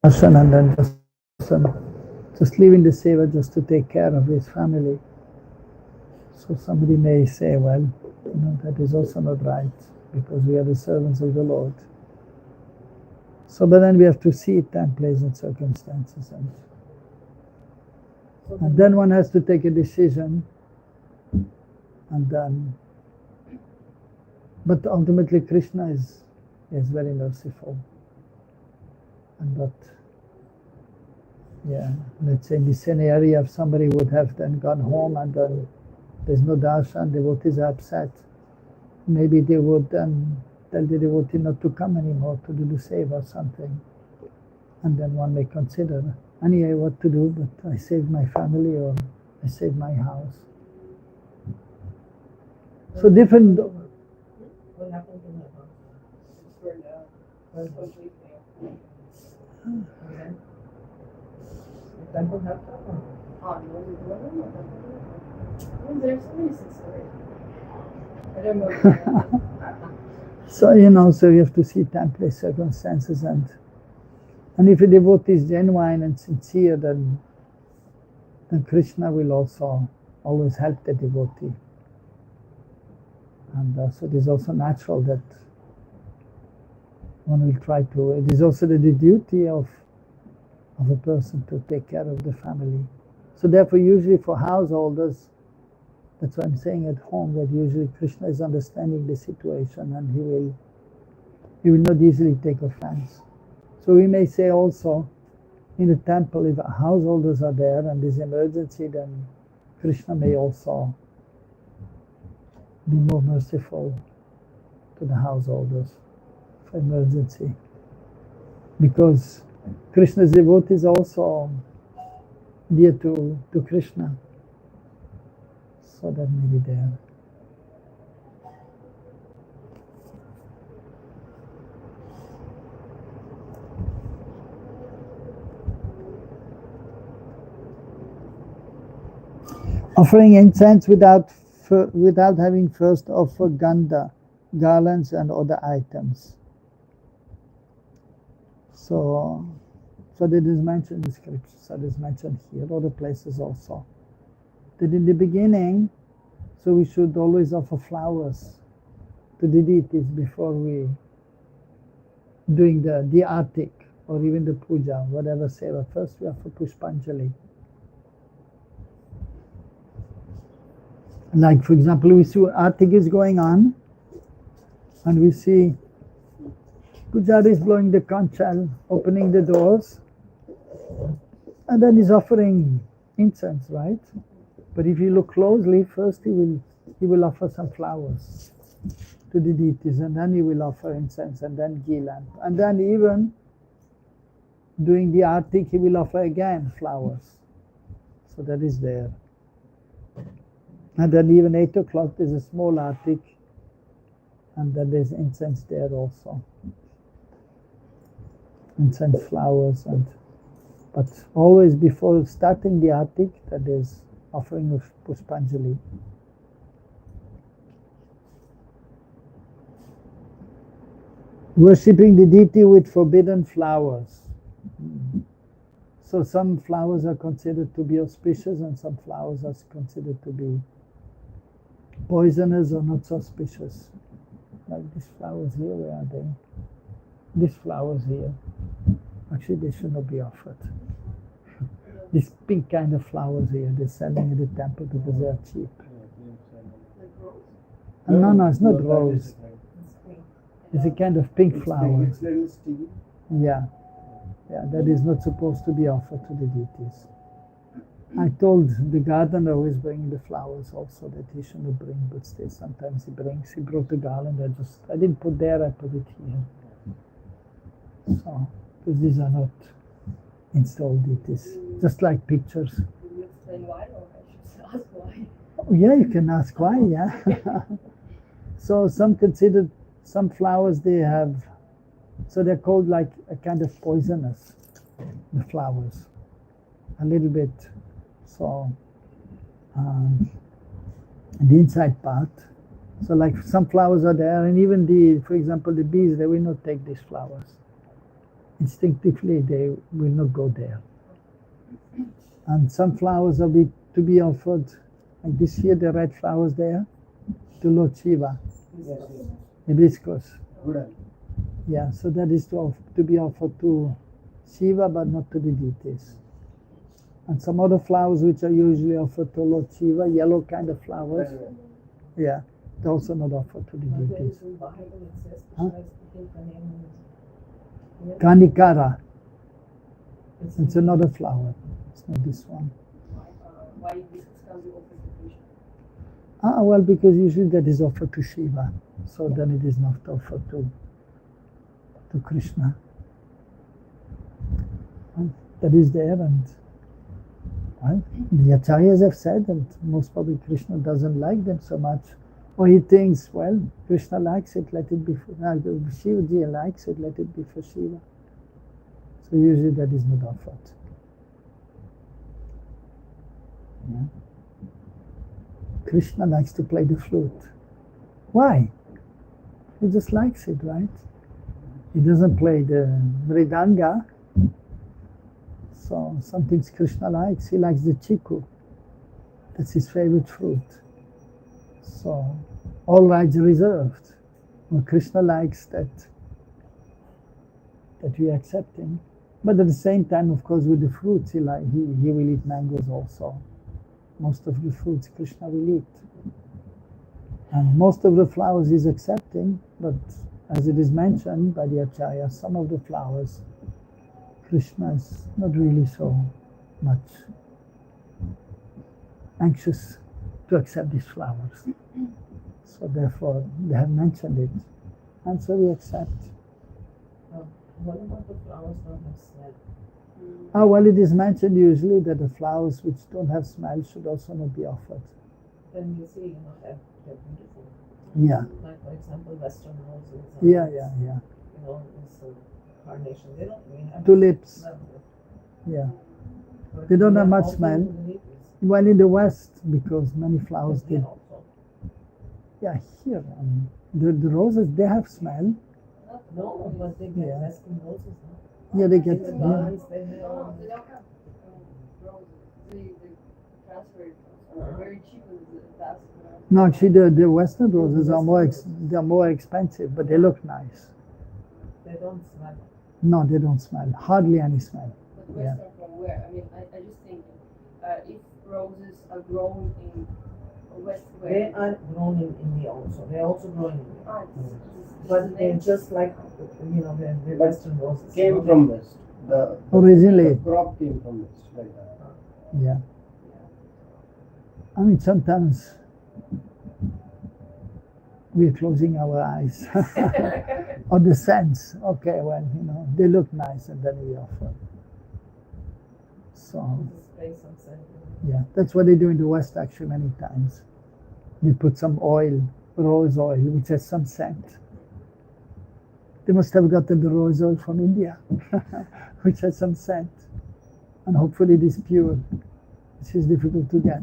person and then just leaving the seva just to take care of his family. So somebody may say, well, that is also not right because we are the servants of the Lord. So, but then we have to see time, place, and circumstances, and then one has to take a decision, and then. But ultimately, Krishna is very merciful, and but. Yeah, let's say in this scenario, if somebody would have then gone home and then there's no darshan, devotees are upset. Maybe they would then tell the devotee not to come anymore to do the seva or something. And then one may consider, anyway, what to do, but I saved my family or I saved my house. So different. What happened in that house? Temple have there's a reason for it. I don't know. So so you have to see time, place, circumstances, and if a devotee is genuine and sincere, then Krishna will also always help the devotee. And so it is also natural that one will try to. It is also the duty of a person to take care of the family. So therefore, usually for householders, that's why I'm saying at home that usually Krishna is understanding the situation and he will not easily take offense. So we may say also in the temple, if householders are there and there's emergency, then Krishna may also be more merciful to the householders for emergency. Because Krishna's devotee is also dear to Krishna. So that may be there. Offering incense without having first offered ganda, garlands and other items. So that is mentioned in the scripture, so that is mentioned here, other places also. That in the beginning, so we should always offer flowers to the deities before we doing the artik or even the puja, whatever seva. First we offer pushpanjali. Like for example, we see artik is going on, and we see Pujari is blowing the conch shell, opening the doors, and then he's offering incense, right? But if you look closely, first he will offer some flowers to the deities, and then he will offer incense, and then ghee lamp, and then even doing the artik, he will offer again flowers. So that is there. And then even 8 o'clock, there's a small artik, and then there's incense there also. Incense flowers, but always before starting the artik, that is offering of pushpanjali. Worshipping the deity with forbidden flowers. So some flowers are considered to be auspicious and some flowers are considered to be poisonous or not so auspicious. Like these flowers here, where are they? These flowers here, actually they should not be offered. This pink kind of flowers here, they're selling at the temple because they are cheap. No, it's not rose. It's a kind of pink flower. Yeah, that is not supposed to be offered to the deities. I told the gardener who is bringing the flowers also that he should not bring, but still sometimes he brings. He brought the garland, I didn't put there, I put it here. So, because these are not installed deities, just like pictures. Can you explain why, or I should ask why? Oh, yeah, you can ask why, yeah. So some flowers they have, so they're called like a kind of poisonous, the flowers, a little bit. So, the inside part. So like some flowers are there, and even for example, the bees, they will not take these flowers. instinctively they will not go there. And some flowers are to be offered, like this here, the red flowers there, to Lord Shiva. Yes, yes. Hibiscus. Good. Yeah, so that is to be offered to Shiva, but not to the deities. And some other flowers which are usually offered to Lord Shiva, yellow kind of flowers, yeah, they're also not offered to the deities. Huh? Kanikara. It's another flower. It's not this one. Why this can be offered to Krishna? Well, because usually that is offered to Shiva, so then it is not offered to Krishna. And that is there, and well, the acharyas have said that most probably Krishna doesn't like them so much, or he thinks, well, Krishna likes it, let it be for Shivaji likes it, let it be for Shiva. So usually that is not offered. Yeah. Krishna likes to play the flute. Why? He just likes it, right? He doesn't play the mridanga. So some things Krishna likes. He likes the chiku. That's his favorite fruit. So all rights reserved. Well, Krishna likes that we accept him. But at the same time, of course, with the fruits, he will eat mangoes also. Most of the fruits Krishna will eat. And most of the flowers he's accepting, but as it is mentioned by the Acharya, some of the flowers, Krishna is not really so much anxious to accept these flowers. So therefore, they have mentioned it. And so we accept. What about the flowers don't have smell? Well, it is mentioned usually that the flowers which don't have smell should also not be offered. Then you see, they're beautiful. Yeah. Like, for example, Western roses. Yeah. This carnation. They don't really have Tulips. smell. Yeah. But They don't we have much also smell. the natives. Well, in the West, because many flowers Here did. also. Yeah, here. The roses, they have smell. No, but they get Yeah. Western roses. No? Yeah, they In get. the Yeah. gardens, they have. No, they don't have roses. They transfer it. Very cheap in the past. No, actually, the Western roses are they're more expensive, but they look nice. They don't smell. No, they don't smell. Hardly any smell. But Western from where? I mean, I just think if roses are grown in West, where? They are grown in India also. They're also grown in India. But they're name. just like, the Western roses. Came from West. Originally. The crop came from West, like that. Yeah. I mean, sometimes we're closing our eyes on the sense. Okay, well, they look nice, and then we offer. So, Space and scent. yeah, that's what they do in the West actually many times. We put some oil, rose oil, which has some scent. They must have gotten the rose oil from India, which has some scent. And hopefully it is pure, which is difficult to get.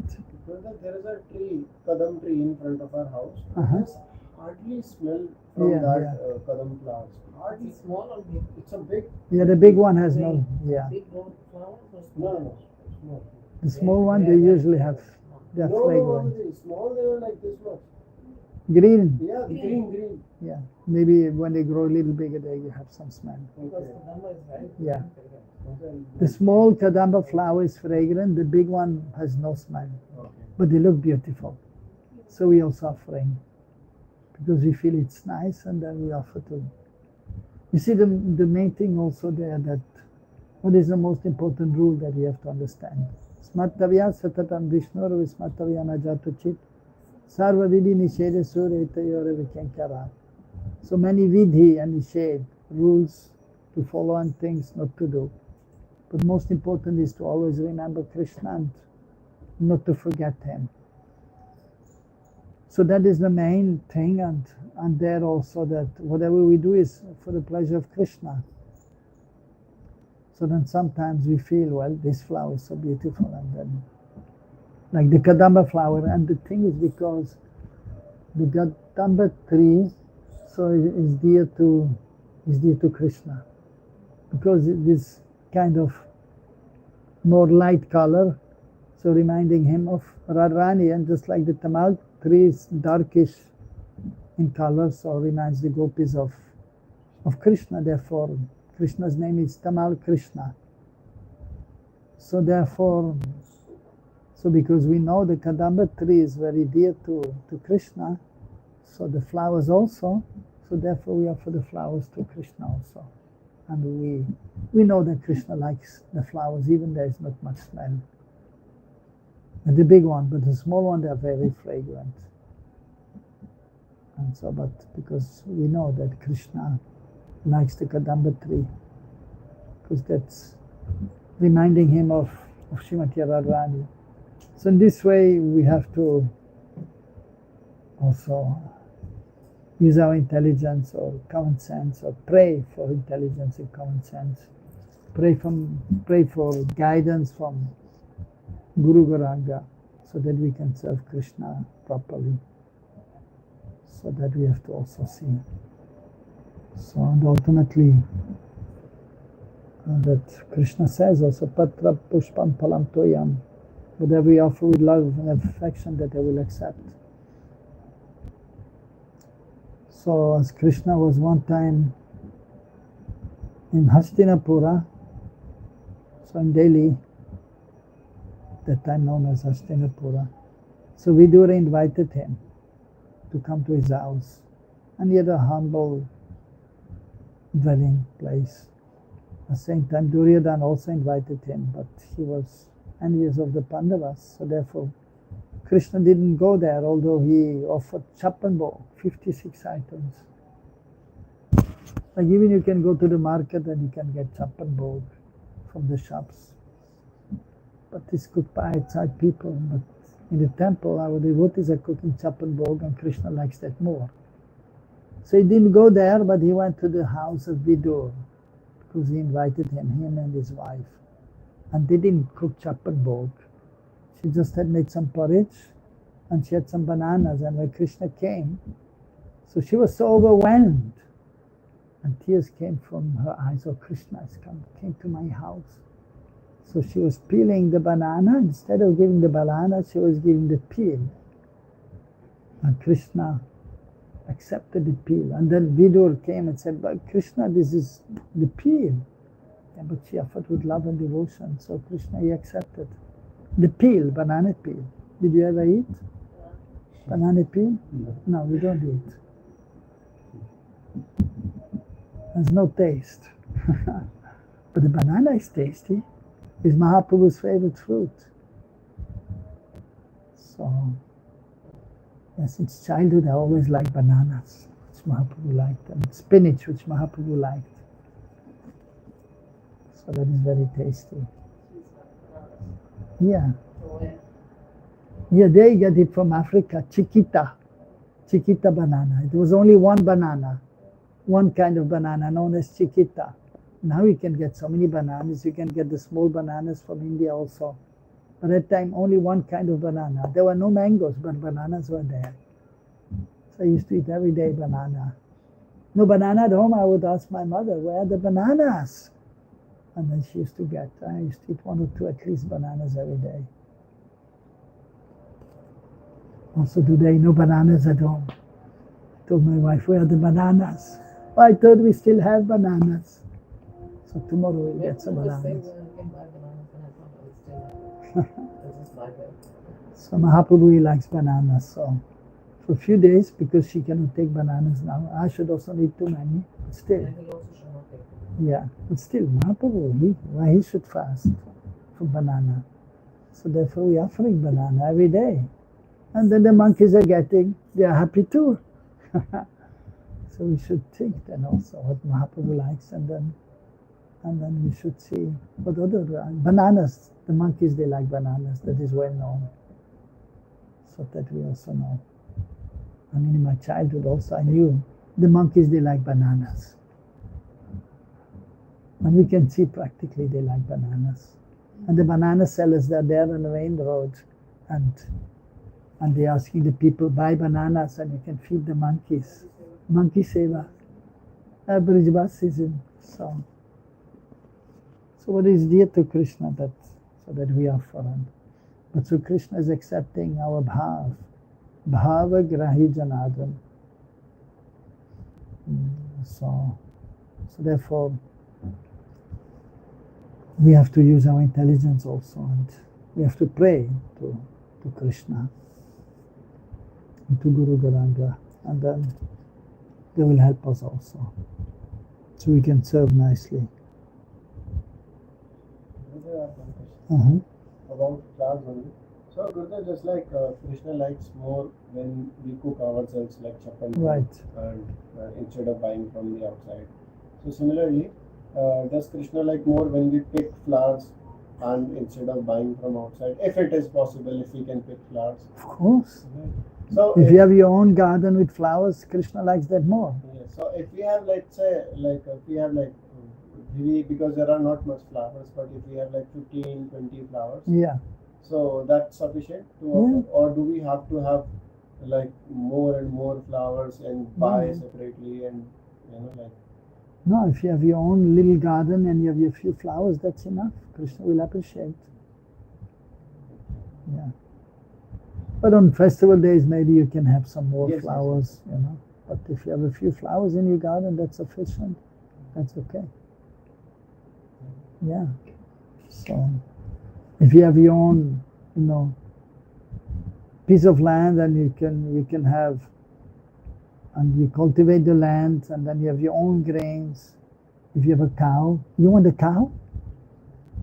There is a tree, kadam tree in front of our house. Uh-huh. There's hardly smell from kadam flowers. Hardly. It's small or big? It's a big. Yeah, the big one has no, yeah. Big gold flowers or small? No. Small. The small one, they usually have, they're fragrant. Small, they were like this much. Green, Yeah, green. yeah. Maybe when they grow a little bigger, they have some smell. Because the number is very Yeah. Okay. The small kadamba flower is fragrant, the big one has no smell. Okay. But they look beautiful. So we also offering because we feel it's nice, and then we offer to. You see the main thing also there, that what is the most important rule that we have to understand? Smartavya satatam Vishnur vismartavya najatu chit sarva vidhi nishede suretayore vikankara. So many vidhi and nished, rules to follow and things not to do. But most important is to always remember Krishna and not to forget him. So that is the main thing, and there also that whatever we do is for the pleasure of Krishna. So then sometimes we feel, well, this flower is so beautiful, and then like the kadamba flower, and the thing is because the kadamba tree so is dear to Krishna. because it is kind of more light color, so reminding him of Radharani, and just like the tamal tree is darkish in color, so reminds the gopis of Krishna. Therefore, Krishna's name is Tamal Krishna. So therefore, because we know the Kadamba tree is very dear to Krishna, so the flowers also, so therefore we offer the flowers to Krishna also. And we know that Krishna likes the flowers, even there is not much smell. And the big one, but the small one, they are very fragrant. And so, but because we know that Krishna likes the Kadamba tree, because that's reminding him of Srimati Radharani. So in this way, we have to also use our intelligence or common sense, or pray for intelligence and common sense. Pray for guidance from Guru Garanga, so that we can serve Krishna properly. So that we have to also see. So, and ultimately, that Krishna says also, Patra Pushpam Palam Toyam, whatever we offer with love and affection, that I will accept. So as Krishna was one time in Hastinapura, so in Delhi, that time known as Hastinapura, so Vidura invited him to come to his house, and he had a humble dwelling place. At the same time, Duryodhana also invited him, but he was envious of the Pandavas, so therefore Krishna didn't go there, although he offered Chappan-bhog, 56 items. Like even you can go to the market and you can get Chappan-bhog from the shops. But this could buy outside people. But in the temple, our devotees are cooking Chappan-bhog, and Krishna likes that more. So he didn't go there, but he went to the house of Vidur, because he invited him and his wife. And they didn't cook Chappan-bhog. She just had made some porridge, and she had some bananas, and when Krishna came, so she was so overwhelmed, and tears came from her eyes. Oh, Krishna has came to my house. So she was peeling the banana. Instead of giving the banana, she was giving the peel. And Krishna accepted the peel. And then Vidur came and said, but Krishna, this is the peel. Yeah, but she offered with love and devotion. So Krishna, he accepted. The peel, banana peel. Did you ever eat? Banana peel? No, we don't eat. There's no taste. But the banana is tasty. It's Mahaprabhu's favorite fruit. So, yes, since childhood I always liked bananas, which Mahaprabhu liked, and spinach, which Mahaprabhu liked. So that is very tasty. Yeah. Yeah, they get it from Africa, Chiquita banana. It was only one banana, one kind of banana known as Chiquita. Now you can get so many bananas. You can get the small bananas from India also. But at that time, only one kind of banana. There were no mangoes, but bananas were there. So I used to eat every day banana. No banana at home, I would ask my mother, where are the bananas? And then she used to get, I used to eat 1 or 2 at least bananas every day. Also today, no bananas at home. I told my wife, where are the bananas? Well, I thought we still have bananas. So tomorrow we'll get some bananas. So Mahaprabhu, he likes bananas. So for a few days, because she cannot take bananas now, I should also eat too many. But still. Yeah, but still, Mahaprabhu, why he should fast for banana? So therefore we are offering banana every day. And then the monkeys are getting, they are happy too. So we should think then also what Mahaprabhu likes, and then we should see what other bananas. The monkeys, they like bananas. That is well known. So that we also know. I mean, in my childhood also I knew the monkeys, they like bananas. And we can see practically they like bananas. And the banana sellers, they're there on the main road, and they're asking the people, buy bananas and you can feed the monkeys. Monkey seva. Brijvasism. So So what is dear to Krishna, so that we offer him. But so Krishna is accepting our bhava grahi janadam. So therefore, we have to use our intelligence also, and we have to pray to Krishna and to Guru Garanga, and then they will help us also, so we can serve nicely. About flowers only. So Gurudev, just like Krishna likes more when we cook ourselves, like chapan, right, and instead of buying from the outside. So similarly, does Krishna like more when we pick flowers and instead of buying from outside, if it is possible, if we can pick flowers? Of course. Okay. So if you have your own garden with flowers, Krishna likes that more. Yeah. So if we have, let's say, because there are not much flowers, but if we have like 15, 20 flowers, yeah, so that's sufficient to offer, or do we have to have like more and more flowers and buy separately, and No, if you have your own little garden and you have your few flowers, that's enough. Krishna will appreciate. Yeah. But on festival days, maybe you can have some more flowers, But if you have a few flowers in your garden, that's sufficient. That's okay. Yeah. So, if you have your own, piece of land, and you can have, and you cultivate the land, and then you have your own grains. If you have a cow, you want a cow?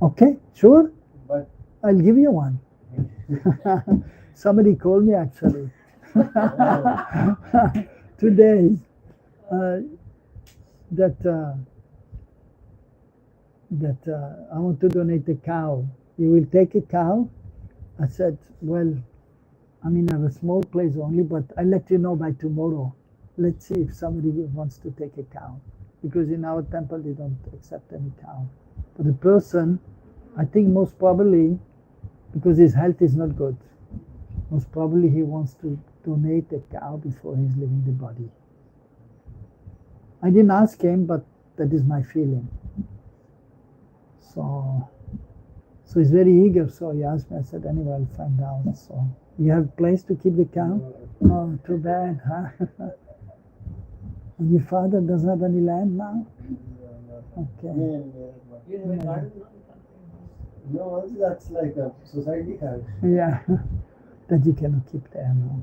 Okay, sure. But I'll give you one. Somebody called me actually today that I want to donate a cow. You will take a cow? I said, well, I have a small place only, but I'll let you know by tomorrow. Let's see if somebody wants to take a cow. Because in our temple they don't accept any cow. But the person, I think most probably, because his health is not good, most probably he wants to donate a cow before he's leaving the body. I didn't ask him, but that is my feeling. So he's very eager, so he asked me, I said, anyway, I'll find out. So, you have a place to keep the cow? Oh, too bad, huh? And your father doesn't have any land now? Okay. You have a garden? No, that's like a society garden. Yeah, that you cannot keep there now.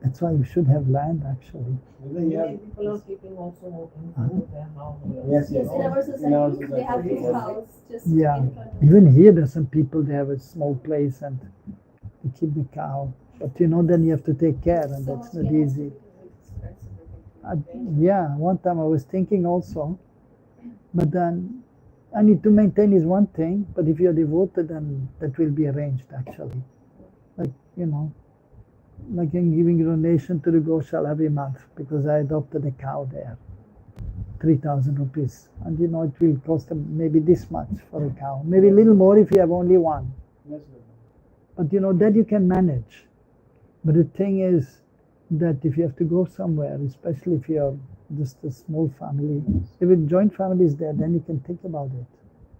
That's why you should have land, actually. Many people are keeping also in their house. Yes, in our society, they have this house just in front of even here there's some people, they have a small place and they keep the cow. But then you have to take care, and that's not easy. One time I was thinking also, but then I need to maintain is one thing, but if you're devoted, then that will be arranged actually. Like I'm giving a donation to the Goshala every month because I adopted a cow there. 3,000 rupees. And it will cost maybe this much for a cow. Maybe a little more if you have only one. Yes, but that you can manage. But the thing is that if you have to go somewhere, especially if you're just a small family, if a joint family is there, then you can think about it.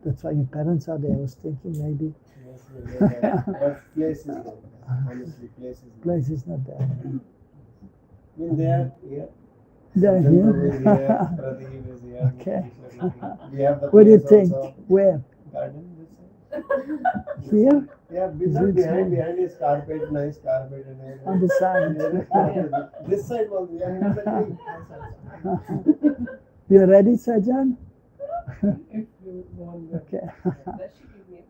That's why your parents are there. I was thinking maybe. Yes, but place is there. Honestly, place is not there. They are here. They're here. Pradeep is here. Okay. We have the What do you think? also. Where? Garden. Here? Yeah, behind is carpet, nice carpet. And on the side. This side was behind the tree. You ready, Sajan? if you want. Okay. That should give me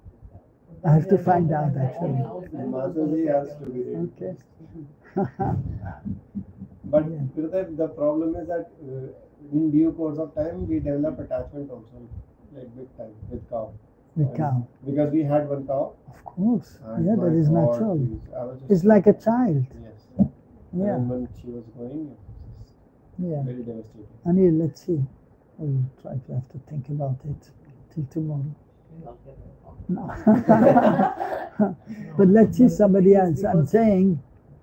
I have to find out actually. Mataji has to be ready. Okay. But Gurudev, the problem is that in due course of time we develop attachment also, like big time with cow. The cow. Because we had one cow. Of course. And Yeah, that is God, natural. just It's like a child. Yes. Yeah. And when she was going, it was Yeah. very devastating. Anil, let's see. We'll try to have to think about it till tomorrow. No. But let's see somebody else. I'm saying.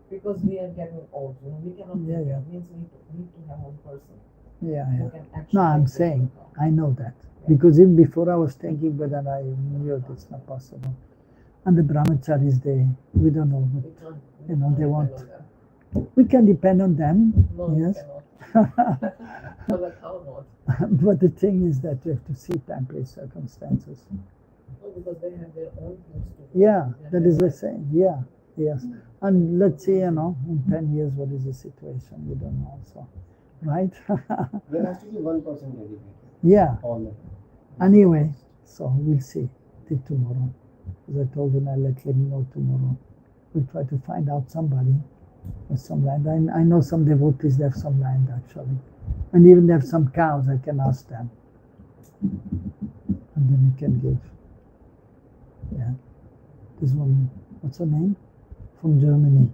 Because we are getting old, we cannot. Yeah. It means we need to have one person. Yeah, who yeah. can actually No, I'm take care of saying, the cow. I know that. Because even before I was thinking, but then I knew it's not possible. And the brahmacharis, we don't know, We but, can't, you know, they depend want, on them. we can depend on them, No, you yes. cannot. For the cow, not. But the thing is that you have to see temporary circumstances. No, because they have their own things to do. Yeah, They have that their is the life. same. Yeah, yes. And let's see, you know, in 10 years, what is the situation? We don't know. So, right? There has to be one person dedicated. Yeah. All the time. Anyway, so we'll see till tomorrow. As I told him, I'll let him know tomorrow. We'll try to find out somebody with some land. I know some devotees, they have some land actually. And even they have some cows, I can ask them. And then we can give. Yeah. This one, what's her name? From Germany.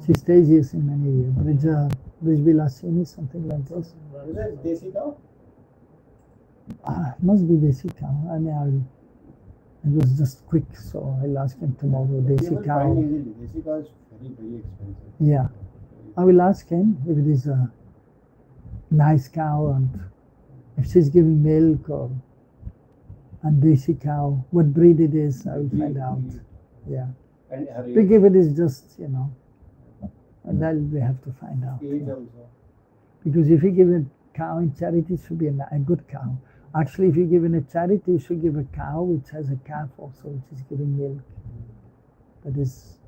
She stays here since many years. Bridgevilasini, something like this. Is that desi cow? Must be desi cow. I mean, it was just quick, so I'll ask him tomorrow. They Desi will cow. find easily. Desi cow is very, very expensive. Yeah. I will ask him if it is a nice cow and if she's giving milk or and desi cow, what breed it is, I will find out. Yeah. And her Big if it is just, you know, and that we have to find out. age also. Because if you give a cow in charity, it should be a good cow. Actually, if you give in a charity, you should give a cow which has a calf also, which is giving milk. That is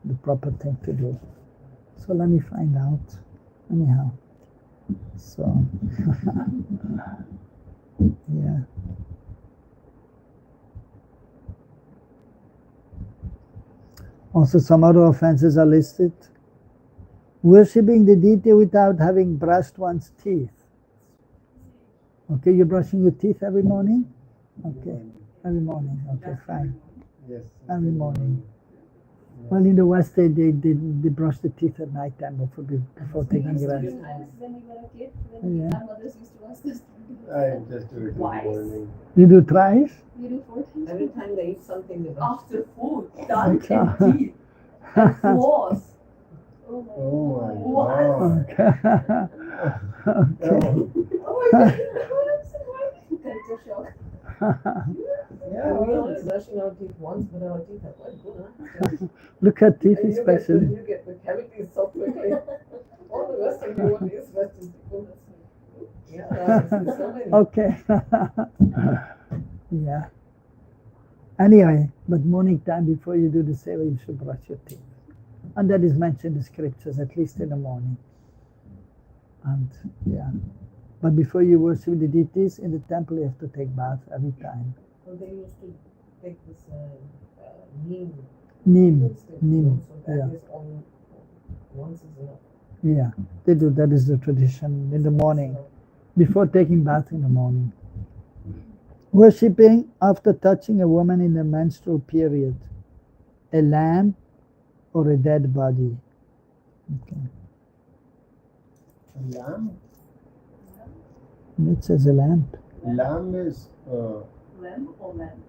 the proper thing to do. So let me find out. Anyhow. So, yeah. Also, some other offenses are listed. Worshipping the deity without having brushed one's teeth. Okay, you're brushing your teeth every morning? Okay, every morning. Okay, fine. Yes. Every morning. Well, in the West, they brush the teeth at night time before taking rest. When we were a kid, when Yeah. our mothers used to ask us to do I just do it in the Twice. morning. You do thrice? We do 4 times. Every time they eat something, they brush. After food, done Okay. and teeth and floors. Oh my Oh my What? god. Okay. Okay. Oh my god, I'm so happy. Culture shock. Yeah, We well, only brushing our teeth once, but our teeth are quite good, huh? Look at teeth And especially. you get the cavities so quickly. All the Western devotees rest is good. Yeah, it's so many. Okay. Yeah. Anyway, but morning time before you do the seva, you should brush your teeth. And that is mentioned in the scriptures, at least in the morning. And yeah. But before you worship the deities in the temple, you have to take bath every time. Well, they used to take this neem. Neem. stick, Neem. So that Yeah. is only once is enough. Yeah. They do. That is the tradition in the morning. So, Before taking bath in the morning. Worshipping after touching a woman in the menstrual period. A lamb or a dead body. Okay. lamb. It says a lamp. Lamb is Lamb or lamb?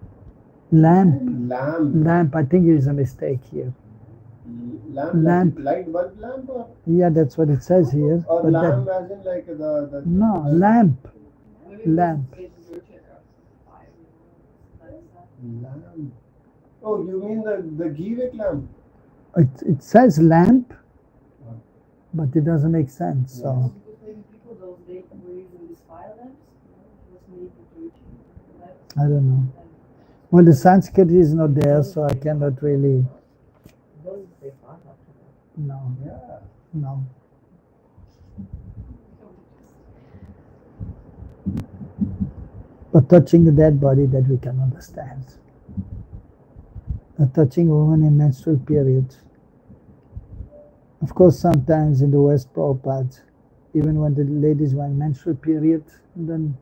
Lamp. lamb. Lamp. I think it is a mistake here. Lamb. Lamp. Light bulb lamp or Yeah, that's what it says here. or but lamb that, as in like the no, lamp. Maybe Lamp. it's virgin or fire. lamb. Oh, you mean the ghee wick lamp? It says lamp, but it doesn't make sense. So Because maybe people those days were using these fire lamps. It was made with virgin lamps. I don't know. Well, the Sanskrit is not there, so I cannot really. don't they far after that? No, Yeah. no. But touching a dead body, that we can understand. But touching a woman in menstrual period. Of course, sometimes in the West, Prabhupada, even when the ladies were in menstrual period, then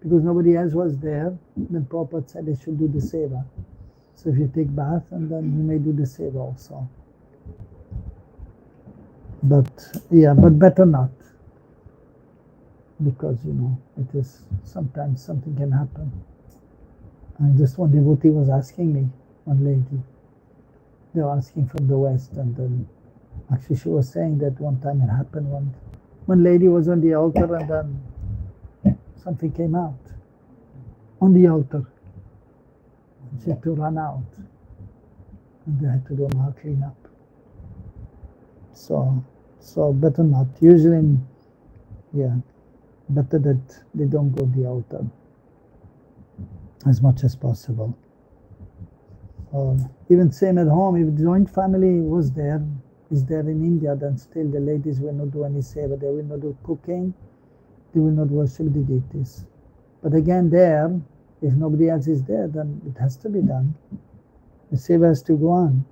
because nobody else was there, then Prabhupada said they should do the seva. So if you take bath, and then you may do the seva also. But yeah, but better not. Because, you know, it is sometimes something can happen. And just one devotee was asking me, one lady, they were asking from the West, and then actually she was saying that one time it happened, One lady was on the altar and then something came out on the altar. She had to run out. And they had to do more cleanup. So better not. Usually, better that they don't go to the altar as much as possible. Even same at home, if the joint family is there in India, then still the ladies will not do any seva. They will not do cooking. They will not worship the deities. But again there, if nobody else is there, then it has to be done. The seva has to go on.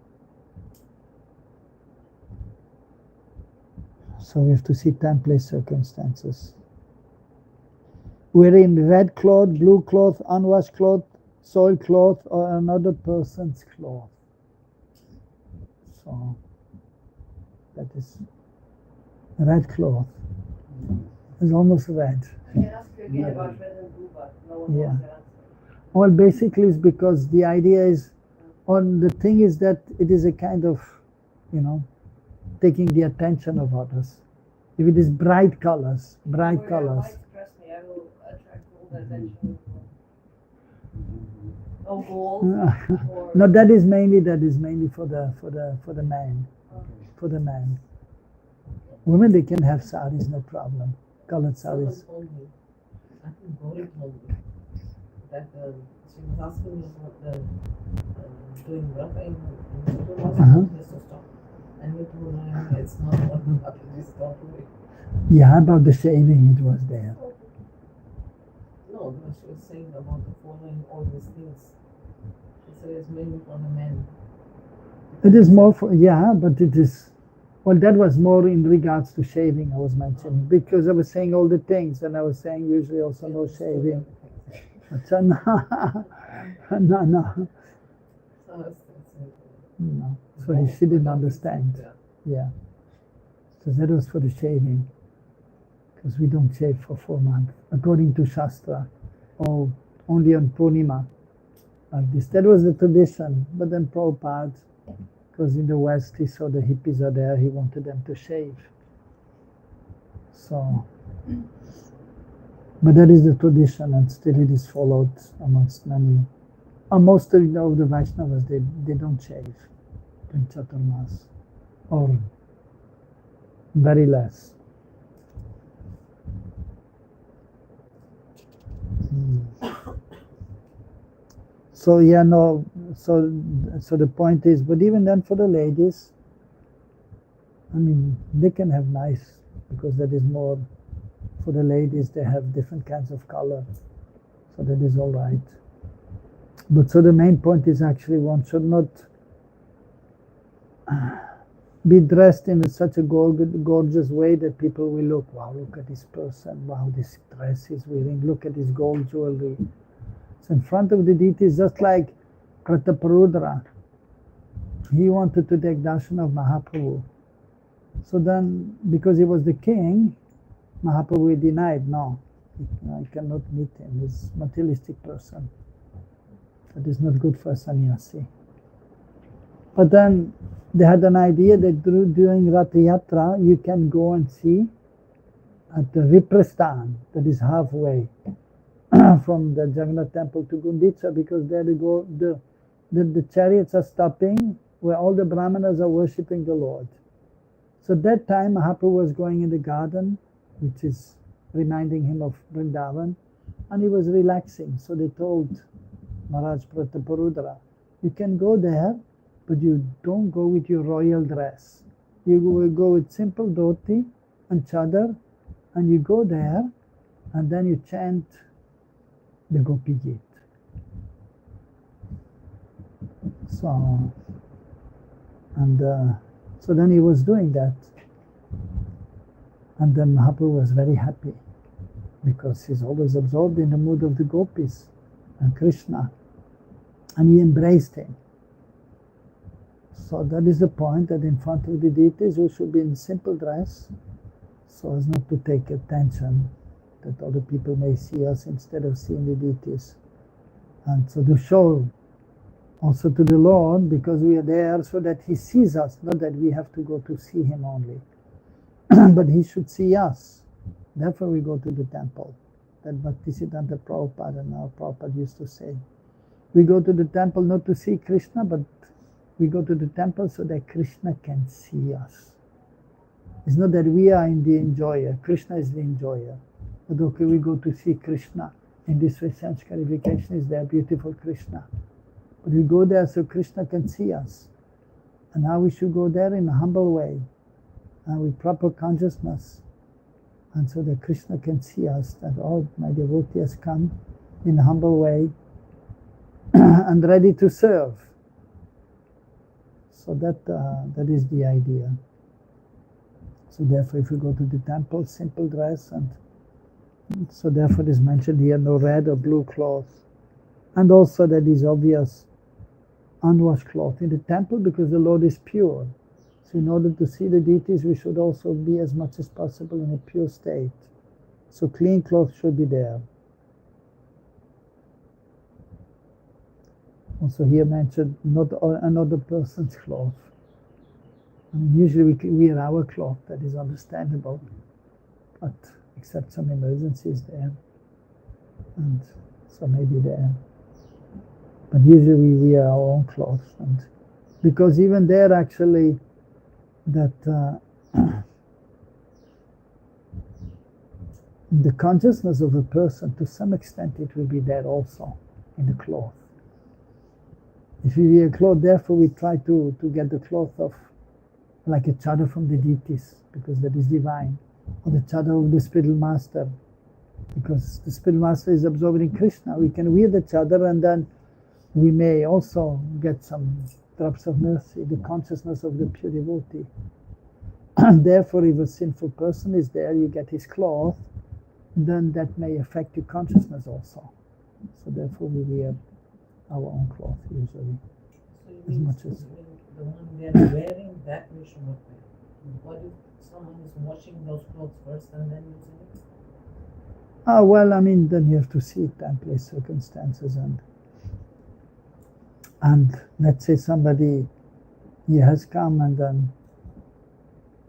So we have to see time, place, circumstances. Wearing red cloth, blue cloth, unwashed cloth, soiled cloth, or another person's cloth. So that is red cloth. It's almost red. I can ask you again about red and blue, but no one wants to answer. Well, basically it's because the idea is, or the thing is that it is a kind of, taking the attention of others. If it is bright colors. White, trust me, I will attract all the attention. No gold. No, that is mainly for the man. Okay. For the man. Women, they can have saris, no problem. Colored saris. Someone told me, I think Gauri told me, that she was asking me about doing Vrata in Sindhu, just to stop. And we told her, it's not what the Bhakti stop doing. Yeah, about the shaving, it was there. No, she was saying about the following all these things. She said it's mainly for the men. It is more for, but it is, well, that was more in regards to shaving I was mentioning, because I was saying all the things, and I was saying usually also no shaving. So, no. No. So she didn't understand. Yeah. So that was for the shaving, because we don't shave for 4 months, according to Shastra, or only on Purnima. Like this. That was the tradition, but then Prabhupada, because in the West he saw the hippies are there, he wanted them to shave. So, but that is the tradition, and still it is followed amongst many. Most of the Vaishnavas, they don't shave in Chaturmas, or very less. So so the point is, but even then for the ladies, I mean, they can have nice, because that is more, for the ladies, they have different kinds of color, so that is all right. But so the main point is actually one should not be dressed in such a gorgeous way that people will look, wow, look at this person, wow, this dress he's wearing, look at his gold jewelry. So in front of the deities, just like Prataparudra, he wanted to take darshan of Mahaprabhu. So then, because he was the king, Mahaprabhu denied, no, I cannot meet him, he's a materialistic person. That is not good for a sannyasi. But then they had an idea that during Rath Yatra you can go and see at the Viprasthan, that is halfway from the Jagannath temple to Gundicha, because there the chariots are stopping where all the Brahmanas are worshipping the Lord. So that time Mahaprabhu was going in the garden, which is reminding him of Vrindavan, and he was relaxing. So they told Maharaj Prataparudra, you can go there, but you don't go with your royal dress. You will go with simple dhoti and chadar, and you go there, and then you chant the Gopi Git. So then he was doing that. And then Mahaprabhu was very happy, because he's always absorbed in the mood of the gopis and Krishna. And he embraced him. So that is the point, that in front of the deities we should be in simple dress, so as not to take attention, that other people may see us instead of seeing the deities. And so to show also to the Lord, because we are there, so that he sees us, not that we have to go to see him only. but he should see us. Therefore we go to the temple. That Bhaktisiddhanta Prabhupada and our Prabhupada used to say. We go to the temple not to see Krishna, but we go to the temple so that Krishna can see us. It's not that we are the enjoyer, Krishna is the enjoyer. But okay, we go to see Krishna. In this way, sense clarification is there, beautiful Krishna. But we go there so Krishna can see us. And how we should go there in a humble way, and with proper consciousness. And so that Krishna can see us, that all my devotee has come in a humble way and ready to serve. So that is the idea. So therefore, if you go to the temple, simple dress, and so therefore it is mentioned here, no red or blue cloth. And also that is obvious, unwashed cloth in the temple, because the Lord is pure. So in order to see the deities, we should also be as much as possible in a pure state. So clean clothes should be there. Also here mentioned, not another person's cloth. I mean, usually we wear our cloth, that is understandable. But except some emergencies there. And so maybe there. But usually we wear our own clothes. And because even there actually, that the consciousness of a person, to some extent it will be there also in the cloth. If we wear cloth, therefore we try to get the cloth of like a chadar from the deities, because that is divine, or the chadar of the spiritual master, because the spiritual master is absorbed in Krishna. We can wear the chadar and then we may also get some drops of mercy, the consciousness of the pure devotee. And therefore, if a sinful person is there, you get his cloth, then that may affect your consciousness also. So therefore, we wear our own cloth usually. So as much as the one they are wearing, that we should not wear. What if someone is washing those clothes first and then using it? Well, I mean, then you have to see time, place, circumstances, and let's say somebody, he has come and then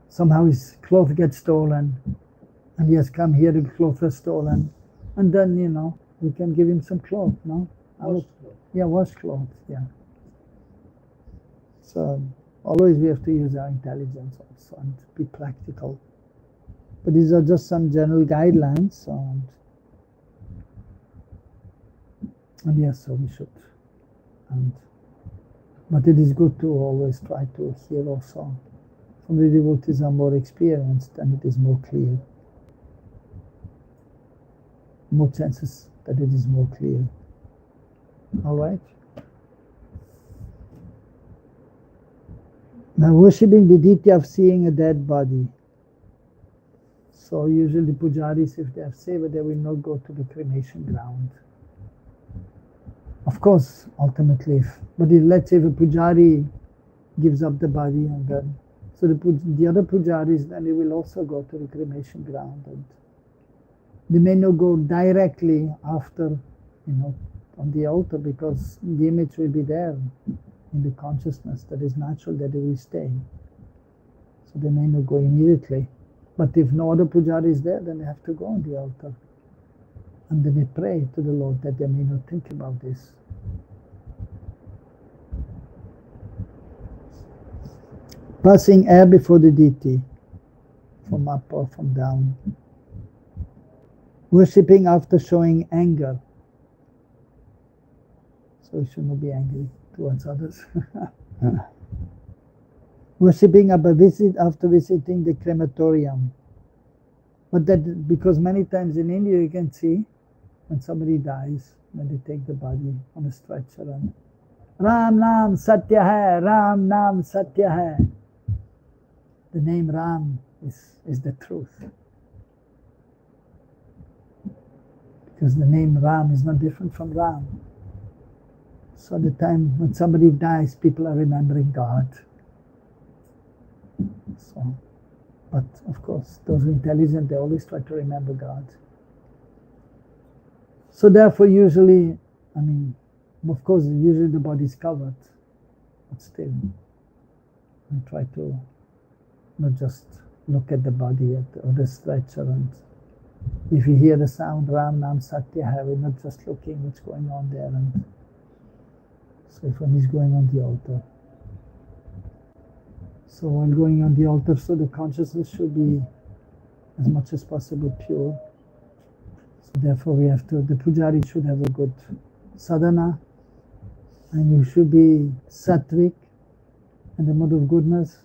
somehow his clothes get stolen, and he has come here, the clothes are stolen, and then, we can give him some clothes, no? Washed clothes. Yeah, wash clothes, yeah. So always we have to use our intelligence also and be practical. But these are just some general guidelines, and yes, so we should. But it is good to always try to hear also from the devotees who are more experienced, and it is more clear. More chances that it is more clear. All right? Now, worshipping the deity of seeing a dead body. So usually the pujaris, if they have seva, they will not go to the cremation ground. Of course, ultimately, let's say if a pujari gives up the body, and then, so the other pujaris, then they will also go to the cremation ground, and they may not go directly after, on the altar, because the image will be there in the consciousness that is natural, that they will stay. So they may not go immediately. But if no other pujari is there, then they have to go on the altar. And then they pray to the Lord that they may not think about this. Passing air before the deity, from up or from down. Worshipping after showing anger. So we should not be angry towards others. Worshipping after visiting the crematorium. But that, because many times in India you can see when somebody dies, when they take the body on a stretcher and Ram Nam Satya Hai, Ram Nam Satya Hai. The name Ram is the truth. Because the name Ram is not different from Ram. So the time when somebody dies, people are remembering God. So, but of course, those who are intelligent, they always try to remember God. So therefore, usually, of course, usually the body is covered, but still, we try to not just look at the body or the stretcher, and if you hear the sound Ram Nam Satya Hai, we're not just looking what's going on there. And so if one is going on the altar. So while going on the altar, so the consciousness should be as much as possible pure. So therefore we have to, the pujari should have a good sadhana, and you should be sattvic in the mood of goodness.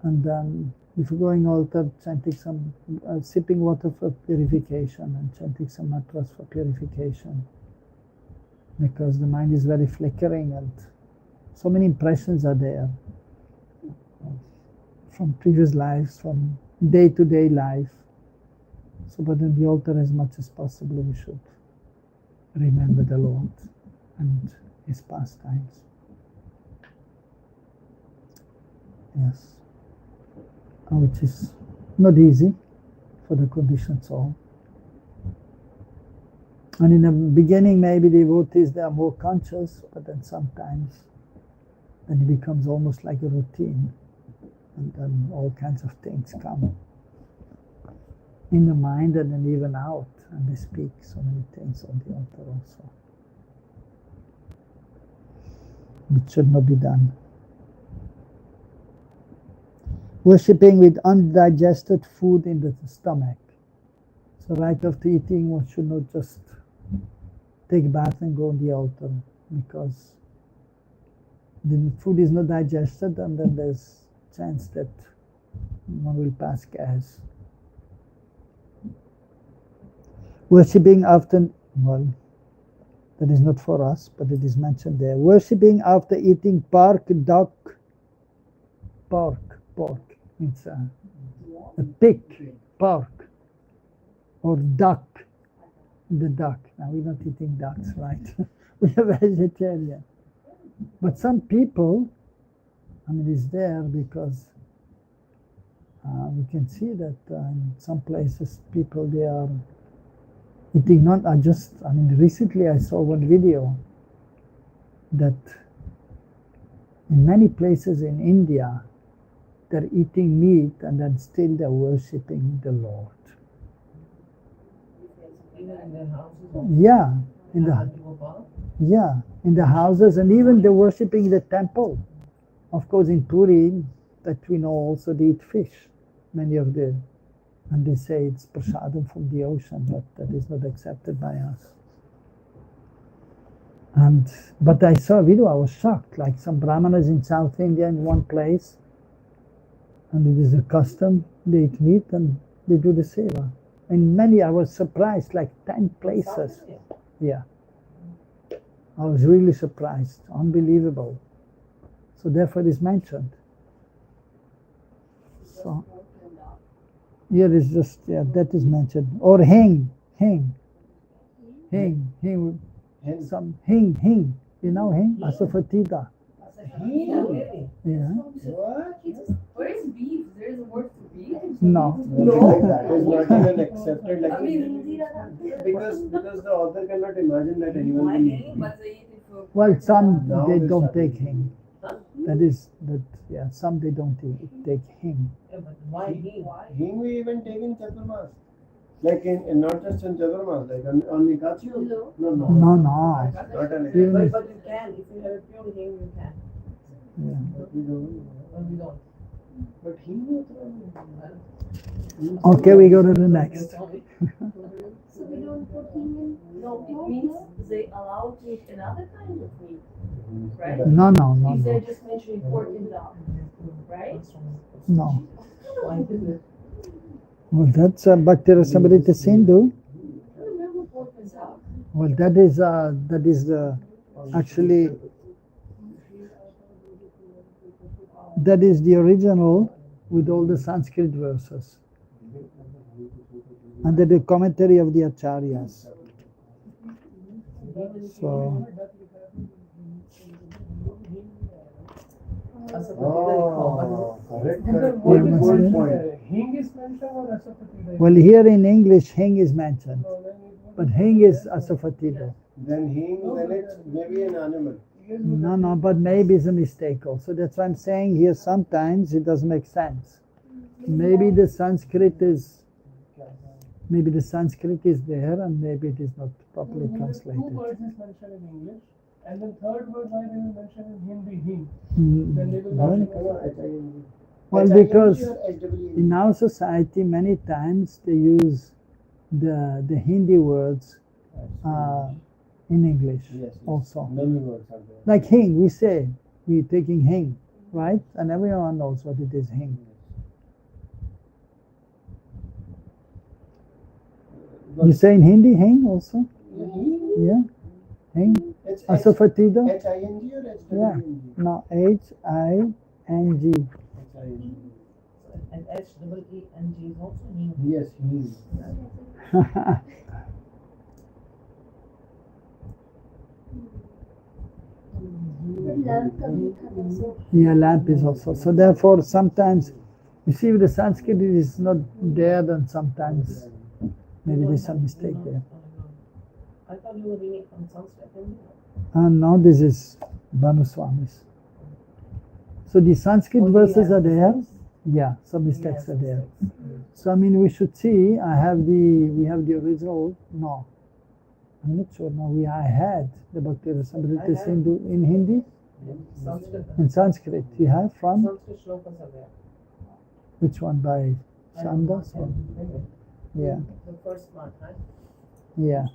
And then if you're going altar, chanting some, sipping water for purification and chanting some mantras for purification. Because the mind is very flickering and so many impressions are there. From previous lives, from day-to-day life. So, but in the altar, as much as possible, we should remember the Lord and His pastimes. Yes. Which is not easy for the conditioned soul. And in the beginning, maybe devotees, they are more conscious, but then sometimes, then it becomes almost like a routine. And then all kinds of things come in the mind and then even out, and they speak so many things on the altar also, which should not be done. Worshipping with undigested food in the stomach. So right after eating, one should not just take a bath and go on the altar, because the food is not digested, and then there's chance that one will pass gas. Worshipping after, well, that is not for us, but it is mentioned there. Worshipping after eating pork means a pig, pork, or duck, the duck. Now we're not eating ducks, right? We are vegetarian. But some people, I mean, it's there because we can see that in some places people, they are eating not, recently I saw one video that in many places in India, they're eating meat and then still they're worshipping the Lord. Even in their houses? Yeah, in the houses, and even they're worshipping the temple. Of course, in Puri, that we know also they eat fish, many of them. And they say it's prasadam from the ocean, but that is not accepted by us. But I saw a video, I was shocked, like some brahmanas in South India in one place, and it is a custom, they eat meat and they do the seva. And many, I was surprised, like 10 places. Yeah. I was really surprised, unbelievable. So therefore it is mentioned. So here is just, that is mentioned. Or hing. Some hing. You know hing? Asafatida. Yeah. What? Where is beef? There is a word for beef? No. That is not even accepted. Like, I mean, because the author cannot imagine that anyone will eat. but they eat it for. Well, some Now they they don't start take eating. hing. That is that. Yeah, some they don't take hing. Yeah, but why he? Hing we even take in Chaturmas. Like in not just in Chaturmas, like on Nikatsu. No. No. Not an Even But, if- but you can, if you have a pure hing, you can. yeah. But we don't. But we don't. But hing. Okay, we go to the next. So we don't put him in? No, it means they allow to eat another kind of meat, right? No. If they're just mentioning pork and dog, right? No. Why is it? Well, that's Bhakti Rasamrita Sindhu. I remember pork and dog. Well, that is the actually that is the original with all the Sanskrit verses under the commentary of the Acharyas. So Oh, correct. What is Good it? point. Hing is mentioned or Asafatida? well, here in English, hing is mentioned, but hing is asafatida. Then hing, then it's maybe an animal. No, but maybe it's a mistake also. That's why I'm saying here sometimes it doesn't make sense. maybe the Sanskrit is there, and maybe it is not properly Two translated. words is mentioned in English, and then third word why they will mention in Hindi, him. Mm, Then they will well, mention well, HIND because or HWND? in our society, many times they use the Hindi words in English Yes, also. many words are there. Like hing, we say we're taking hing, right? And everyone knows what it is hing. You say in Hindi hing also? Yeah, hing. It's Asafatido? HING or Yeah. HWNG? No, HING. HING. And HEENG is also him. Yes, he. Yeah, lamp is also. So therefore, sometimes you see with the Sanskrit it is not there, then sometimes maybe there's some mistake there. I thought you were reading from Sanskrit. And now this is Banuswami's. So the Sanskrit verses are there. Yeah, some mistakes are there. So I mean, we should see. We have the original. No, I'm not sure. No, I had the Bhakti Rasamrita Sindhu in Hindi. Sanskrit. In Sanskrit, you have from Sanskrit shlokas are there. which one by Chandas? Or? Yeah, The first part, right? yeah.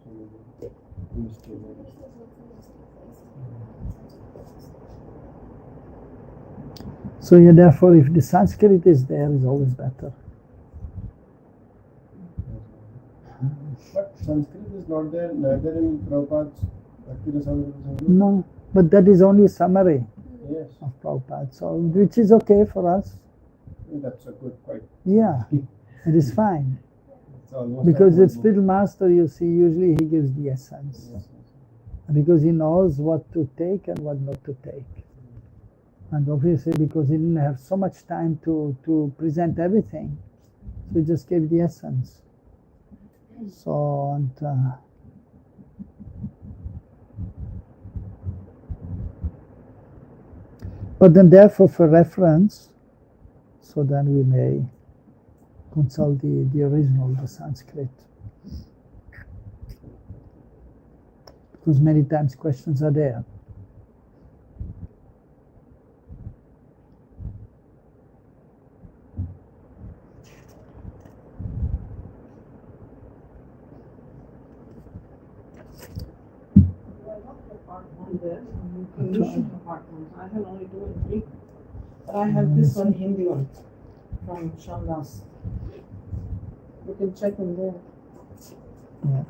So yeah, therefore, if the Sanskrit is there, is always better. But Sanskrit is not there neither in Prabhupada's Bhakti Rasamrita Sindhu. No, but that is only summary Yes, of Prabhupada, so which is okay for us. that's a good point. Yeah, it is fine. It's almost Because like the spiritual master, you see, usually he gives the essence. Yes, Because he knows what to take and what not to take. And obviously because he didn't have so much time to present everything, so he just gave the essence. So, and but then therefore for reference, so then we may consult the original, the Sanskrit. Because many times questions are there. Part one there. You can issue the part one. I have only two and three. But I have this one, Hindi one, from Shandas. You can check in there. Yeah.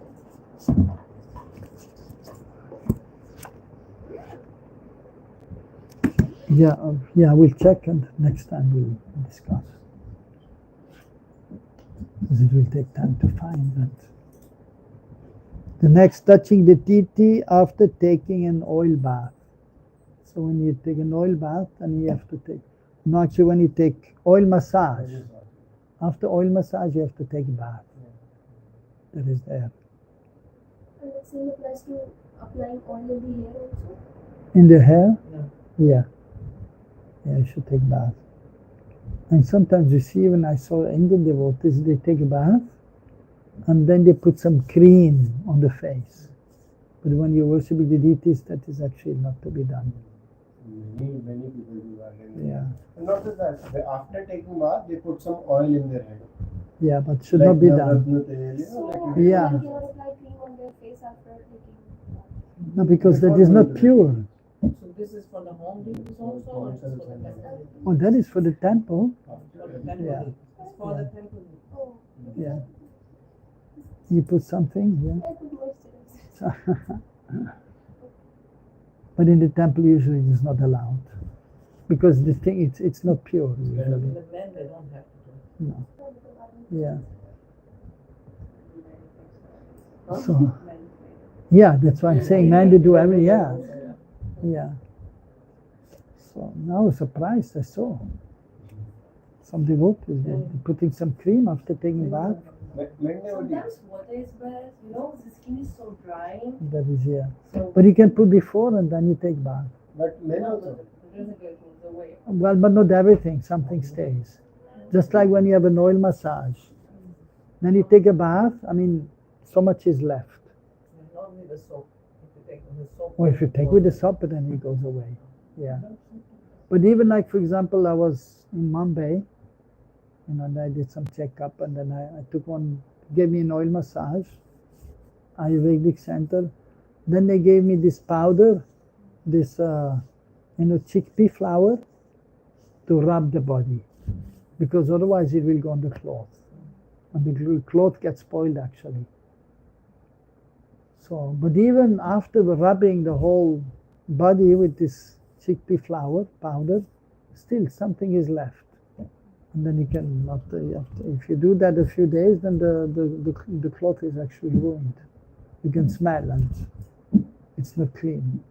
Yeah, we'll check and next time we'll discuss. Because it will take time to find that. The next, touching the titi after taking an oil bath. So when you take an oil bath, and you have to take, no, actually when you take oil massage, after oil massage you have to take a bath. That is there. And the same applies to applying oil in the hair also. In the hair? Yeah. Yeah. Yeah, you should take bath. And sometimes you see, when I saw Indian devotees, they take a bath and then they put some cream on the face. But when you're worshipping the deities, that is actually not to be done. Many people do that. Yeah. And not just that, after taking bath, they put some oil in their head. Yeah, but should not be done. So Yeah. they cannot apply cream on their face after taking. No, because that is not pure. So this is for the home deities also, or it's for the temple? Oh, that is for the temple. For the temple. Yeah. It's for the temple. Oh, Yeah. You put something, I put moisturizer. yeah. But in the temple usually it is not allowed. Because the thing, it's not pure usually. The men, they don't have to do it. No. Yeah. So, yeah, that's why I'm saying man they do every, yeah. Yeah. So now I was surprised I saw some devotees they're putting some cream after taking bath. Sometimes water is bad, the skin is so dry. That is, yeah. So But you can put before and then you take bath. But men also. it doesn't go the way. Well, but not everything, something stays. Just like when you have an oil massage. Then you take a bath, I mean, so much is left. Normally the soap. If you take the soap. Or if you take with the soap, then it goes away. Yeah. But even like, for example, I was in Mumbai, and I did some checkup, and then I took one, gave me an oil massage, Ayurvedic center. Then they gave me this powder, this, chickpea flour to rub the body, because otherwise it will go on the cloth. And the cloth gets spoiled actually. So, but even after rubbing the whole body with this chickpea flour powder, still something is left. And then you can, if you do that a few days, then the cloth is actually ruined. You can smell and it's not clean.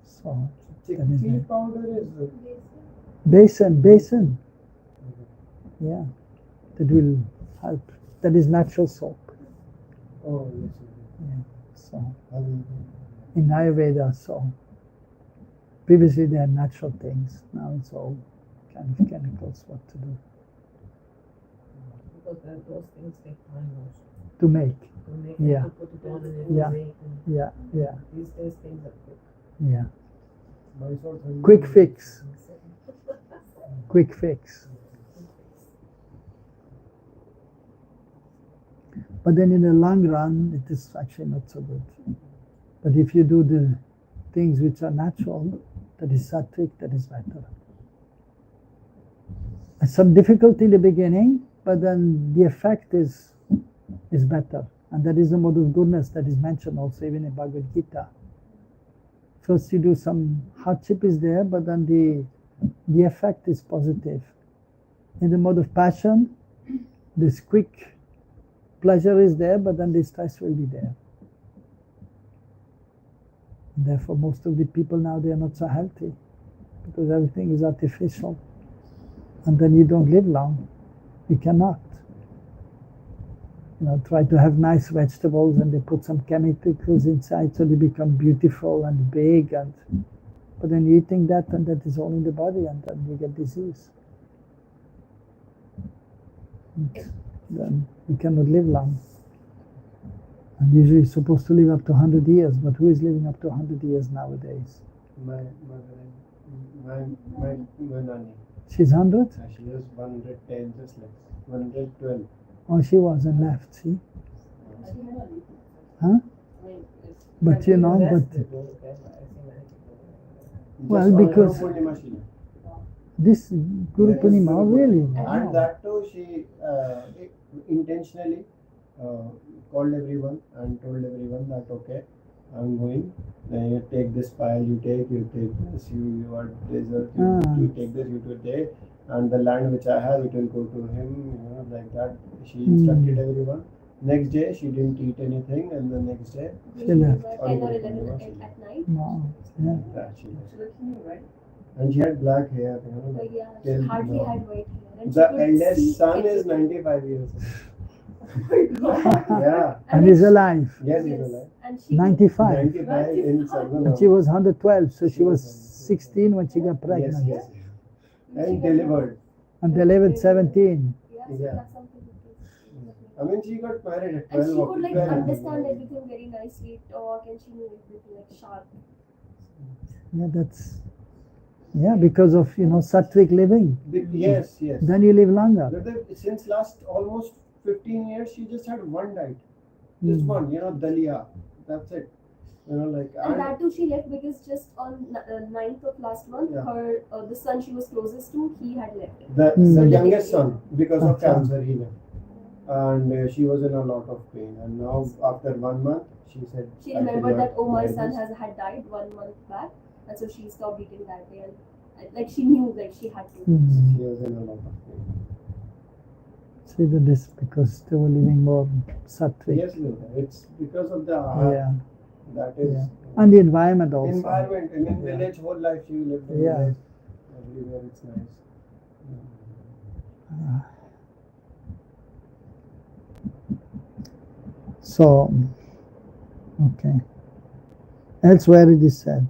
So, Chickpea powder is basin. Yeah, that will help. That is natural soap. Oh, yes. Yeah. So, in Ayurveda, so previously they had natural things. Now it's all kind of chemicals. What to do Because those things take time also. to make? To make Yeah. to put it on and Yeah. everything. Yeah. These days things are quick. Yeah. Mysore Sandhu. Quick fix. Quick fix. But then in the long run, it is actually not so good. But if you do the things which are natural, that is sattvic, that is better. Some difficulty in the beginning, but then the effect is better. And that is the mode of goodness that is mentioned also even in Bhagavad Gita. First you do some hardship is there, but then the effect is positive. In the mode of passion, this quick pleasure is there, but then the stress will be there. And therefore, most of the people now, they are not so healthy because everything is artificial. And then you don't live long. You cannot. Try to have nice vegetables and they put some chemicals inside so they become beautiful and big. But then you're eating that and that is all in the body and then you get disease. Then you cannot live long. And usually you're supposed to live up to 100 years, but who is living up to 100 years nowadays? My mother and my nanny. She's 100? She was 110, just like 112. Oh, she wasn't left, see? Huh? But well, because this Guru Purnima, really? And that too, she intentionally called everyone and told everyone that okay, I'm going. You take this pile, you take this, you are desert, you take this, you take, and the land which I have, it will go to him, like that. She instructed everyone. Next day, she didn't eat anything, and the next day, she left. 10 or 11 at night. No, yeah. She She was new, right? And she had black hair, But yeah, till she hardly now. had white hair. And The she could see eldest son is everything. 95 years old. God. Yeah. And he's alive. Yes, he's Yes. alive. And she 95. 95 in Sarvanam. And she was 112, so she was 16 when she got Yes, pregnant. yes. And delivered. And delivered 17. Yeah, so Yeah. that's something to I mean, she got married at And 12 she or could like 12. understand everything very nicely, talk, and she knew everything like sharp. Yeah, because of, sattvic living. Yes, yes. Then you live longer. But since last almost 15 years, she just had one diet. Just one, dalia. That's it. And that too she left because just on 9th of last month, Yeah. her the son she was closest to, he had left. the youngest son, because of Okay. cancer, he left. And she was in a lot of pain. And now, after 1 month, she said, She "I remembered cannot that, oh, my bear son this." had died 1 month back, and so she stopped eating that day. And like she knew like she had to. She was in a lot of pain. See that this because they were living more sattvic. Yes, Luda, it's because of the art. Yeah. That is Yeah. And the environment also. environment. In Yeah. village, whole life you live in Yeah. village. Everywhere it's nice. So, okay. Elsewhere it is said.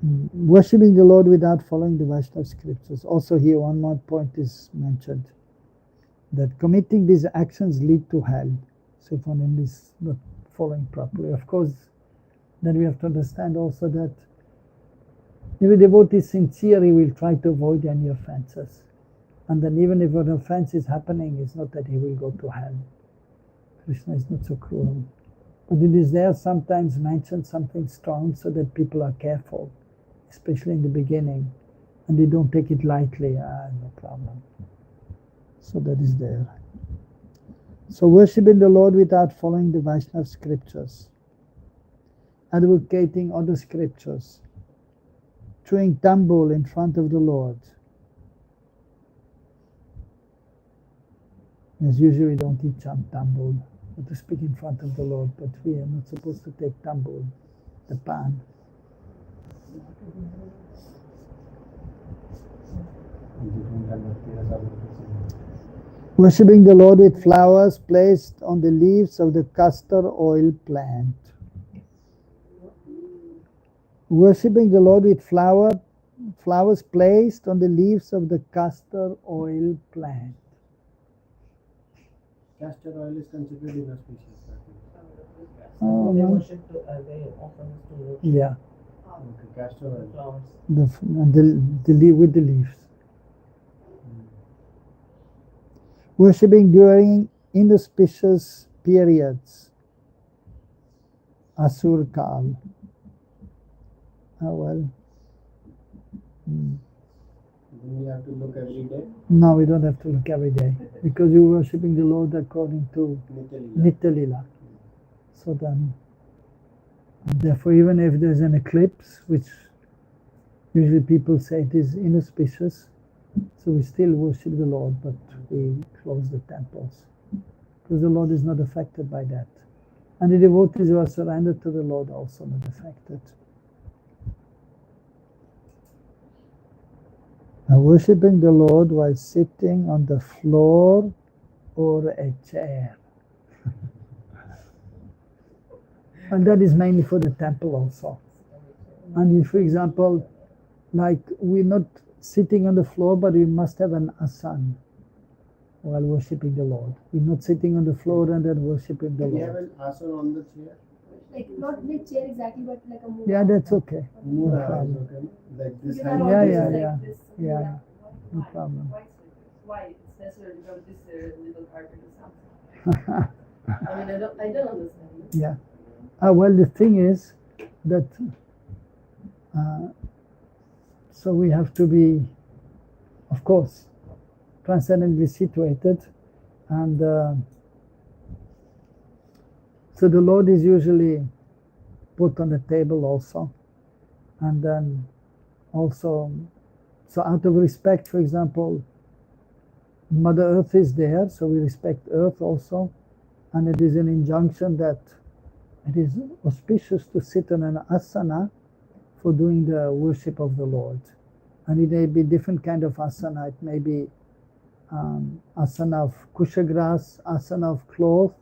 Worshipping the Lord without following the Vaishnava scriptures. Also here one more point is mentioned, that committing these actions lead to hell. So if one is not following properly, of course, then we have to understand also that if a devotee is sincere, he will try to avoid any offenses. And then even if an offense is happening, it's not that he will go to hell. Krishna is not so cruel. But it is there sometimes mentioned something strong so that people are careful, especially in the beginning, and they don't take it lightly. No problem. So that is there. So worshipping the Lord without following the Vaishnava scriptures, advocating other scriptures, chewing tambul in front of the Lord. As usually we don't eat tambul, but to speak in front of the Lord, but we are not supposed to take tambul, the pan. Worshipping the Lord with flowers placed on the leaves of the castor oil plant. Worshipping the Lord with flowers placed on the leaves of the castor oil plant. Castor oil is considered inauspicious. Oh, They no. worship, they offer to Yeah, Okay, castor oil. flowers. with the leaves. Worshipping during inauspicious periods. Asur Kal. Oh well. Then we have to look every day. No, we don't have to look every day because you're worshipping the Lord according to Nitya Nitya. So then, and therefore, even if there's an eclipse, which usually people say it is inauspicious, so we still worship the Lord, but we close the temples because the Lord is not affected by that. And the devotees who are surrendered to the Lord are also not affected. Now, worshipping the Lord while sitting on the floor or a chair. And that is mainly for the temple also. And if, for example, like we're not sitting on the floor, but we must have an asana while worshipping the Lord. We're not sitting on the floor and then worshipping the We have Lord. an asana on the chair. Like not with chair exactly, but like a move. Yeah, that's okay. Mudra is problem. okay. Like this You hand. can Yeah, always yeah, like yeah. this. Yeah, no Why? problem. Why it's necessary to have this little carpet or something? I mean, I don't understand. Yeah. Well, the thing is that so we have to be, of course, transcendently situated, and so the Lord is usually put on the table also, and then also, so out of respect, for example, Mother Earth is there, so we respect Earth also, and it is an injunction that it is auspicious to sit on an asana for doing the worship of the Lord. And it may be different kind of asana. It may be asana of kusha grass, asana of cloth.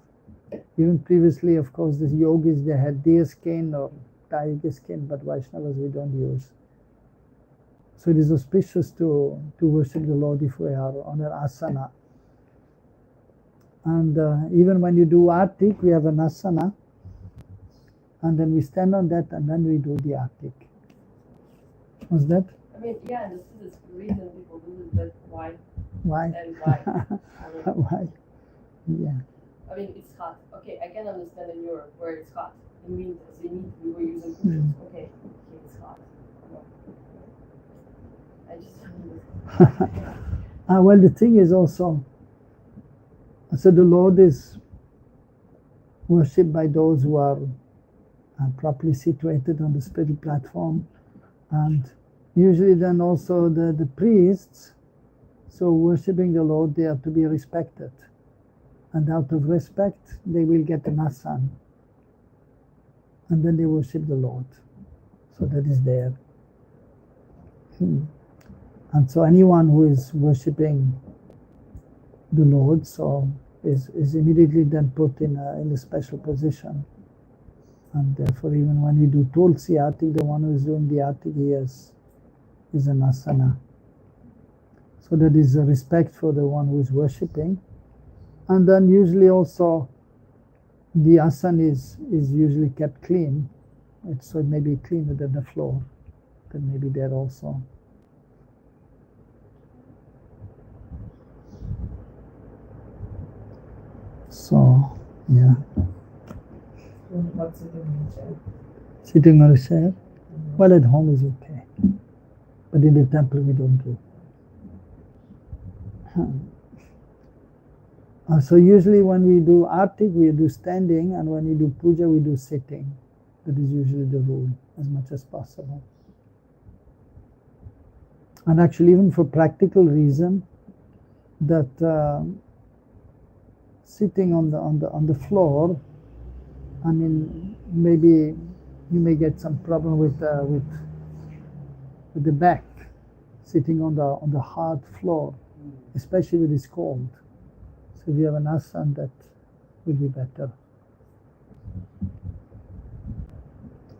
Even previously, of course, the yogis, they had deer skin or tiger skin, but Vaishnavas we don't use. So it is auspicious to worship the Lord if we are on an asana. And even when you do artik, we have an asana. And then we stand on that, and then we do the artik. What's that? I mean, yeah, this is the reason people do it, but why? Why? And why? I mean, Why? Yeah. I mean, it's hot. Okay, I can understand in Europe where it's hot. In winter, so we were using cushions. Okay, it's hot. I just don't understand. Well, the thing is also, so the Lord is worshipped by those who are properly situated on the spiritual platform, and usually then also the priests, so worshipping the Lord, they are to be respected, and out of respect they will get an asana, and then they worship the Lord, so that is there. And so anyone who is worshipping the Lord so is immediately then put in a special position. And therefore, even when we do Tulsi Arti, the one who is doing the Arti, he is an asana. So that is a respect for the one who is worshipping. And then usually also the asana is usually kept clean. So it may be cleaner than the floor. That may be there also. So, yeah. What sitting in a chair? Sitting on a chair? Well, at home is okay. But in the temple we don't do. So usually when we do arti, we do standing, and when we do puja, we do sitting. That is usually the rule, as much as possible. And actually, even for practical reason, that sitting on the floor, I mean, maybe you may get some problem with the back, sitting on the hard floor, especially when it's cold. So if you have an asana, that will be better.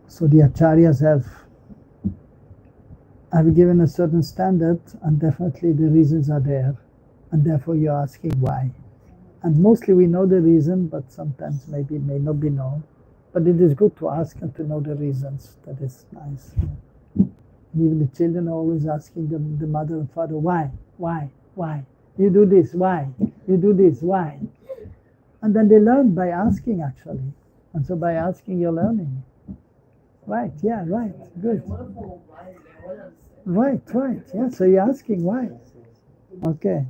So the acharyas have given a certain standard, and definitely the reasons are there, and therefore you're asking why. And mostly we know the reason, but sometimes maybe it may not be known. But it is good to ask and to know the reasons. That is nice. And even the children are always asking the mother and father, why? You do this, why? You do this, why? And then they learn by asking, actually. And so by asking, you're learning. Right, yeah, right, good. Right, yeah, so you're asking why. Okay,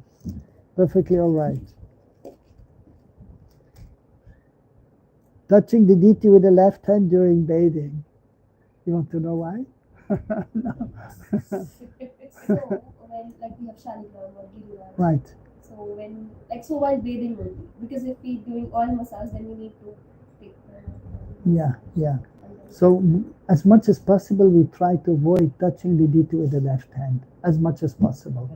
perfectly all right. Touching the deity with the left hand during bathing. You want to know why? No. So when we have Shaligram or Giriraj. Right. So while bathing only, because if we doing oil massage, then we need to take. Yeah. So as much as possible, we try to avoid touching the deity with the left hand as much as possible.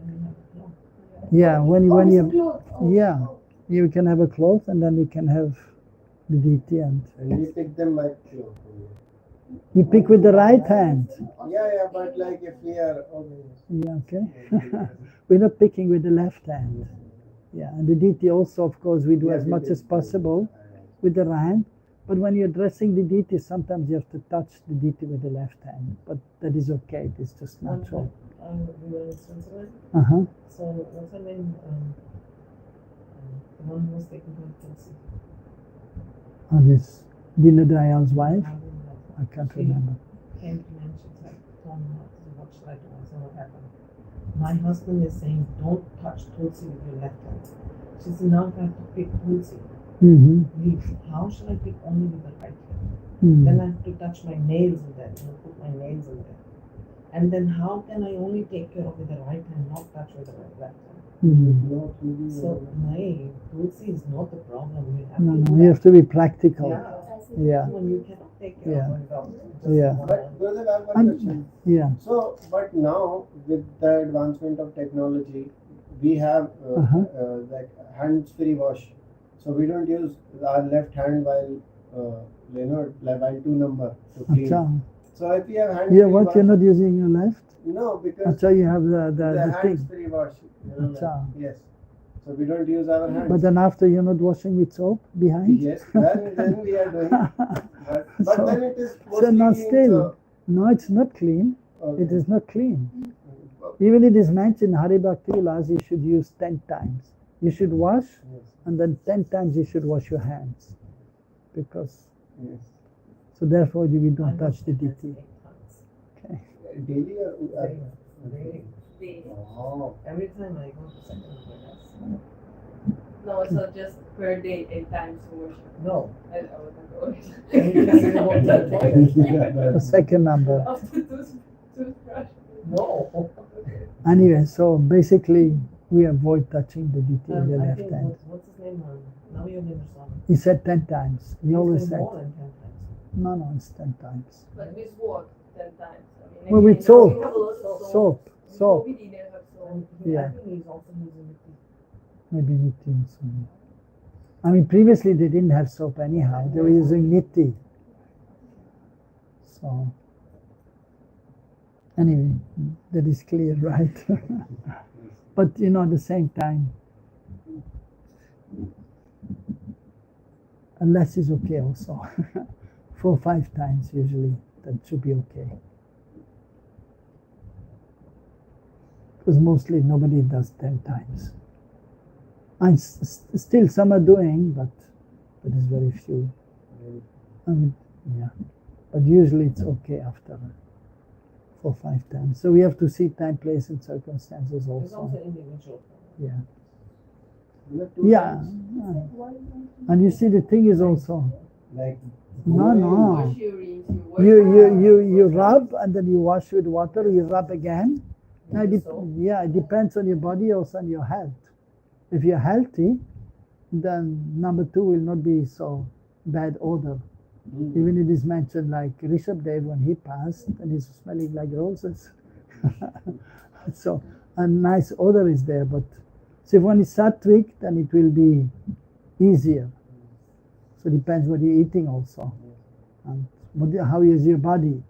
Yeah, when you yeah, you can have a cloth, and then you can have the deity, and we pick them by cloth. You pick with the right hand. Yeah, but like if we are okay. We're not picking with the left hand. Yeah, and the deity also, of course, we do as much as possible with the right hand. But when you're dressing the deity, sometimes you have to touch the deity with the left hand. But that is okay. It's just natural. We were in Switzerland. So what's her name? The one who was taken to Tulsi. This Dina Dayal's wife? I can't remember. Came to me and she said, "Tell me what should I do?" I said, "What happened?" My husband is saying, "Don't touch Tulsi with your left hand." She said, "Now I have to pick Tulsi. How should I pick only with the right hand? Then I have to touch my nails with that, put my nails in there. And then how can I only take care of with the right hand, not touch with the left hand?" So my Tulsi is not the problem. You have to be practical. Yeah. You cannot take care of it. Yeah. But brother, I have one question. Yeah. So, but now with the advancement of technology, we have like hands-free wash. So we don't use our left hand while while 2 number to clean. Achha. So if you have hands-free wash, you're not using your left? No, because Achha, you have the thing. hands-free wash. Achha. Yes. So we don't use our hands. But then after you're not washing with soap behind? Yes, then we are doing. But So- then it is So now mostly still, no, it's not clean. okay. It is not clean. Even it is mentioned in Hari Bhakti Vilas, you should use 10 times. You should wash, Yes. and then 10 times you should wash your hands. Because, Yes. so therefore we don't touch the deity. Okay. Daily or Daily. oh. Every time I go to second class. No, so just per day 8 times to worship. No. I was The second number. after toothbrush. No. Anyway, so basically we avoid touching the deity with the I left think, hand. what's his name? Navayogin Swami. He said 10 times. He always said, more than 10 times. no, it's 10 times. But with what? 10 times. I Well, again, with soap. we have a lot of Soap. Soap. We didn't have soap. And Yeah. I think he's also using it. Maybe Nitti also. I mean, previously they didn't have soap anyhow. They were using Nitti. So anyway, that is clear, right? But at the same time, less is okay also. 4 or 5 times usually, that should be okay. Because mostly nobody does 10 times. And still some are doing, but it's very few. Yeah. But usually it's okay after 4 or 5 times. So we have to see time, place, and circumstances It's also. also individual. Yeah. Yeah. And you see, the thing is also, Like no. Wash your rings, you You rub and then you wash with water. You rub again. Now, it depends on your body, also on your health. If you're healthy, then number 2 will not be so bad odor. Even it is mentioned like Rishabdev when he passed, and he's smelling like roses. So a nice odor is there, but so if one is sattvic, then it will be easier. So it depends what you're eating also, and how is your body.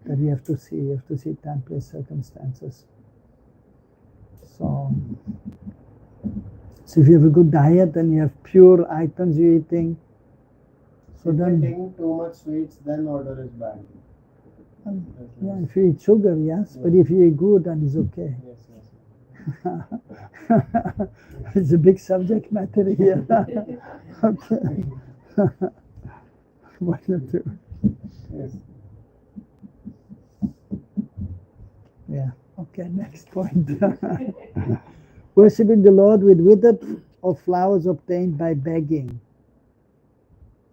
That we have to see. You have to see time, place, circumstances. So if you have a good diet, then you have pure items you're eating. So if you're then, taking too much sweets, then order is bad. yeah, if you eat sugar, yes, but if you eat good, then it's okay. Yes. It's a big subject matter here. Okay. One or two. Yes. Yeah. Okay. Next point. Worshipping the Lord with withered or flowers obtained by begging.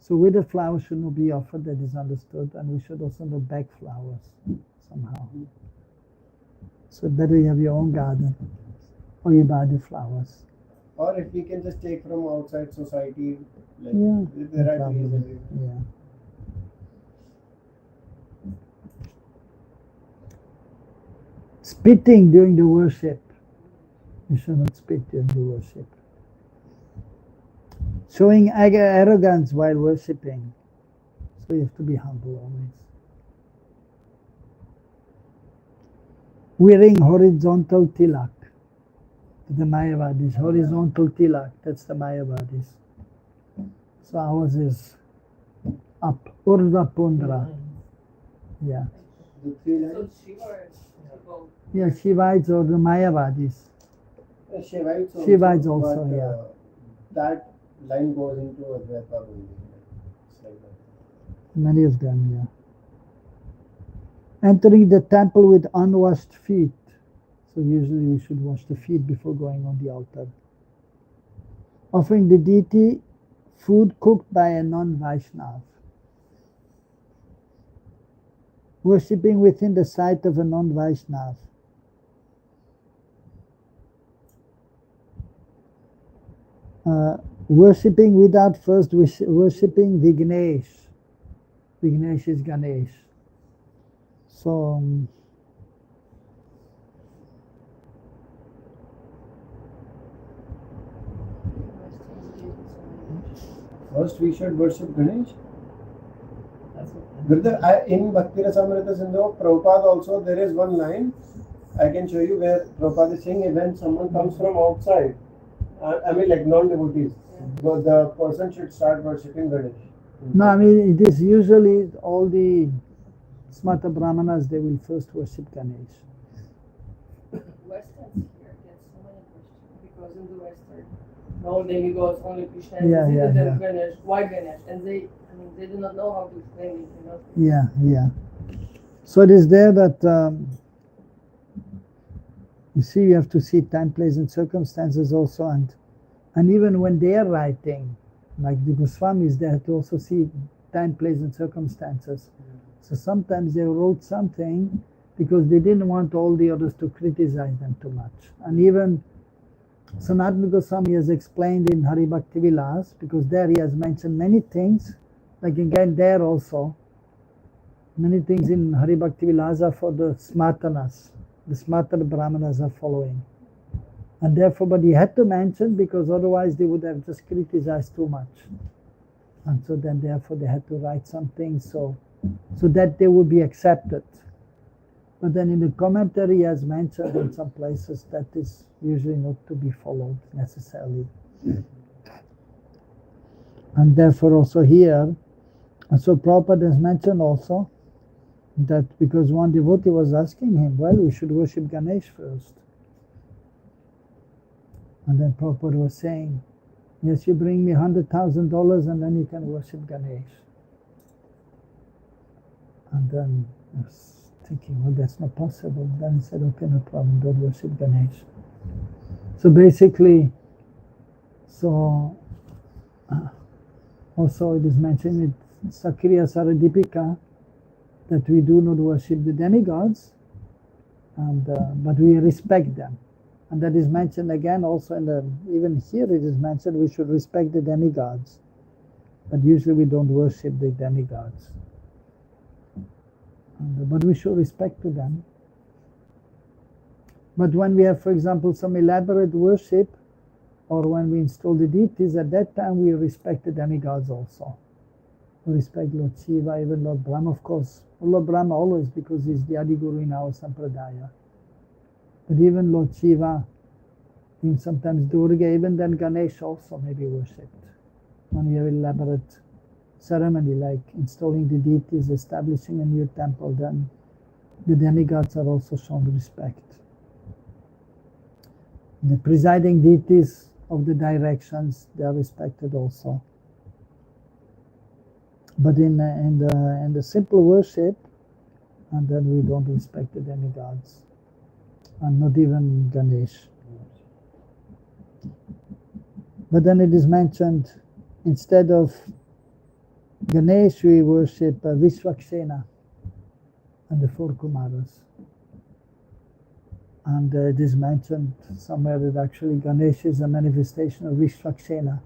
So withered flowers should not be offered. That is understood, and we should also not beg flowers somehow. So better you have your own garden, or you buy the flowers. Or if we can just take from outside society, like Yeah, there are trees probably. everywhere. Yeah. Spitting during the worship. You should not spit during the worship. Showing arrogance while worshipping. So you have to be humble always. Wearing horizontal tilak. The Mayavadis, horizontal tilak, that's the Mayavadis. So ours is up, Urdhva Pundra. Yeah. The 3 So lines. Shiva, Yeah, Shivites or the Mayavadis. Shivites also, but, yeah. That line goes into Advaita only. It's like that. Many of them, yeah. Entering the temple with unwashed feet. So usually we should wash the feet before going on the altar. Offering the deity food cooked by a non-Vaishnav. Worshipping within the sight of a non-Vaishnav. Worshipping without first worshipping Vignesh. Vignesh is Ganesh. So First we should worship Ganesh. That's what Brother, in Bhakti Rasamrita Sindhu, Prabhupada also, there is one line I can show you where Prabhupada is saying when someone comes from outside, I mean like non-devotees, but the person should start worshipping Ganesh. no, I mean it is usually all the Smata Brahmanas, they will first worship Ganesh. Westerns here get so many questions because in the Western, no demigods, only Krishna. Yeah, and yeah, then yeah. Ganesh. Why Ganesh? And they do not know how to explain it. Yeah. So it is there that you see, you have to see time, place, and circumstances also, and even when they are writing, like the Goswamis, they have to also see time, place, and circumstances. So sometimes they wrote something because they didn't want all the others to criticize them too much. And even Sanatana Goswami has explained in Hari Bhakti Vilas, because there he has mentioned many things, like again there also, many things in Hari Bhakti Vilas are for the Smartanas. The Smartana Brahmanas are following. And therefore, but he had to mention because otherwise they would have just criticized too much. And so then therefore they had to write something. So so that they would be accepted. But then in the commentary, as mentioned in some places, that is usually not to be followed necessarily. And therefore also here, and so Prabhupada has mentioned also that because one devotee was asking him, well, we should worship Ganesh first. And then Prabhupada was saying, yes, you bring me $100,000 and then you can worship Ganesh. And then I was thinking, well, that's not possible. Then he said, okay, no problem, don't worship Ganesh. So basically, so also it is mentioned in Sakriya Saradipika that we do not worship the demigods, and but we respect them. And that is mentioned again also in the, even here it is mentioned we should respect the demigods. But usually we don't worship the demigods. But we show respect to them. But when we have, for example, some elaborate worship, or when we install the deities, at that time we respect the demigods also. We respect Lord Shiva, even Lord Brahma, of course. Lord Brahma always, because he's the Adi Guru in our Sampradaya. But even Lord Shiva, even sometimes Durga, even then Ganesh also may be worshipped. When we have elaborate ceremony like installing the deities, establishing a new temple, then the demigods are also shown respect. The presiding deities of the directions, they are respected also. But in the simple worship, and then we don't respect the demigods, and not even Ganesh. But then it is mentioned, instead of Ganesh, we worship Vishwakshena and the four Kumaras. And it is mentioned somewhere that actually Ganesh is a manifestation of Vishwakshena,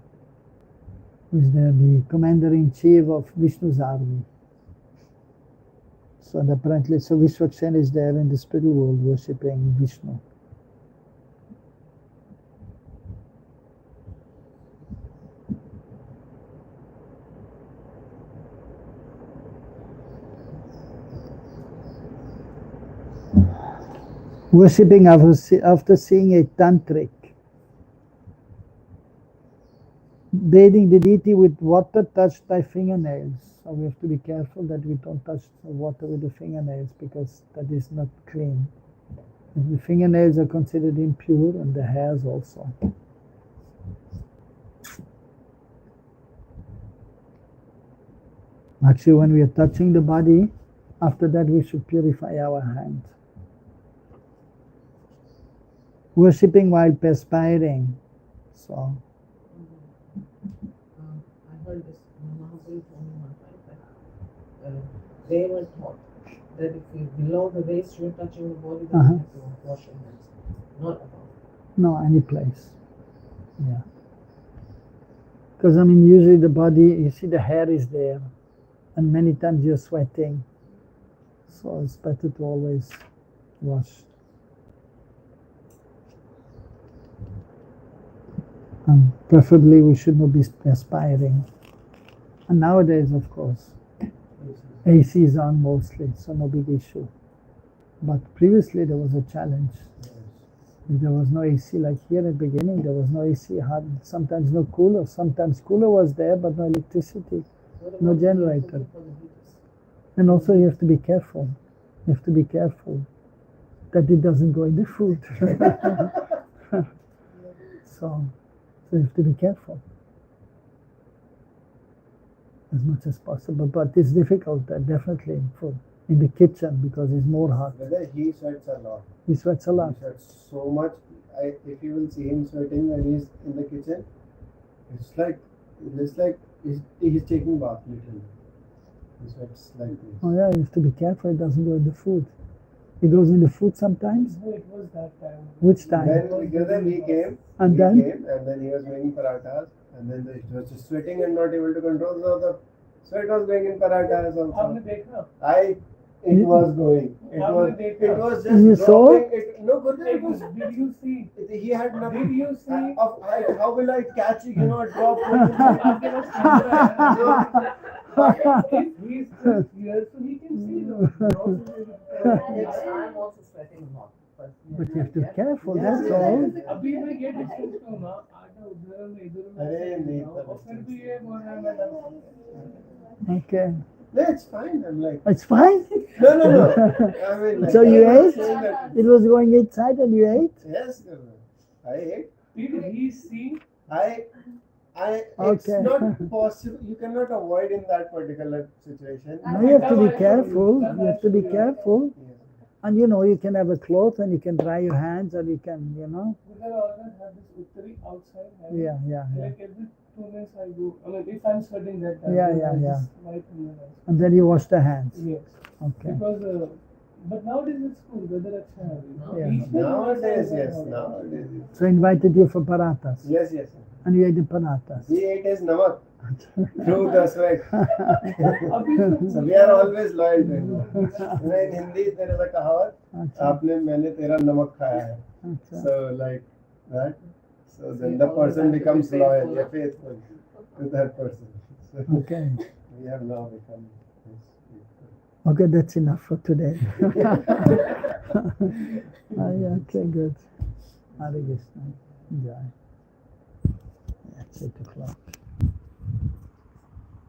who is the commander-in-chief of Vishnu's army. So apparently, so Vishwakshena is there in the spiritual world worshipping Vishnu. Worshipping after seeing a tantric. Bathing the deity with water touched by fingernails. So we have to be careful that we don't touch the water with the fingernails, because that is not clean. The fingernails are considered impure, and the hairs also. Actually, when we are touching the body, after that we should purify our hand. Worshipping while perspiring. So I heard this, Mahaprabhu told me one time that they were taught that if you below the waist you're touching the body, then you have to wash your hands, not above. No, any place. Yeah. Because I mean, usually the body, you see the hair is there, and many times you're sweating. So it's better to always wash. And preferably we should not be perspiring. And nowadays, of course, AC is on mostly, so no big issue. But previously there was a challenge. If there was no AC, like here at the beginning, there was no AC, sometimes no cooler, sometimes cooler was there, but no electricity, no generator. And also you have to be careful. You have to be careful that it doesn't go in the food. So you have to be careful as much as possible. But it's difficult, definitely, in the kitchen, because it's more hot. He sweats a lot. He sweats a lot. He sweats so much. If you will see him sweating when he's in the kitchen, it's like he's taking bath literally. He sweats like this. Oh yeah, you have to be careful it doesn't go in the food. It goes in the food sometimes? No, it was that time. Which time? Then he came, and then he was making parathas, and then he was just sweating and not able to control, so the sweat was going in parathas also. It was going. It was just you saw dropping. It was. Did you see? He had nothing. Did you see? How will I catch it? Drop. If he's still here, so he can see the I'm also sweating a lot. But you have to be careful, Yes, that's yes. all. अभी मैं get distance कहूँगा आधा उधर में इधर में अरे नहीं और फिर भी ये बोल रहा है madam Okay. No, it's fine. I'm like, It's fine? no. I mean, like, So you I'm not ate? saying that- It was going inside and you ate? Yes, I ate. did he see It's Okay. not possible. You cannot avoid in that particular situation. No, you have to be careful. You have to be careful. Yes. And you can have a cloth and you can dry your hands and you can, because I always have this uttari outside Yeah. like every 2 minutes I go I mean if I'm sweating that time Yeah, then yeah, I yeah. just wipe in the hands. And then you wash the hands. Yes Okay. because but nowadays it's cool weather अच्छा है अभी. Yeah. Each time Nowadays, I yes. go. Nowadays. So I invited you for parathas. Yes. And you ate the parathas. He ate his namak through the sweat. अभी तो So we are always loyal to him. In Hindi, there is a kahavat. अच्छा, आपने मैंने तेरा नमक खाया है. अच्छा. So like that. So then the person becomes loyal, faithful to that person. So Okay. we have now become. Okay, that's enough for today. Okay, good. Hare Krishna. Enjoy. It's 8 o'clock.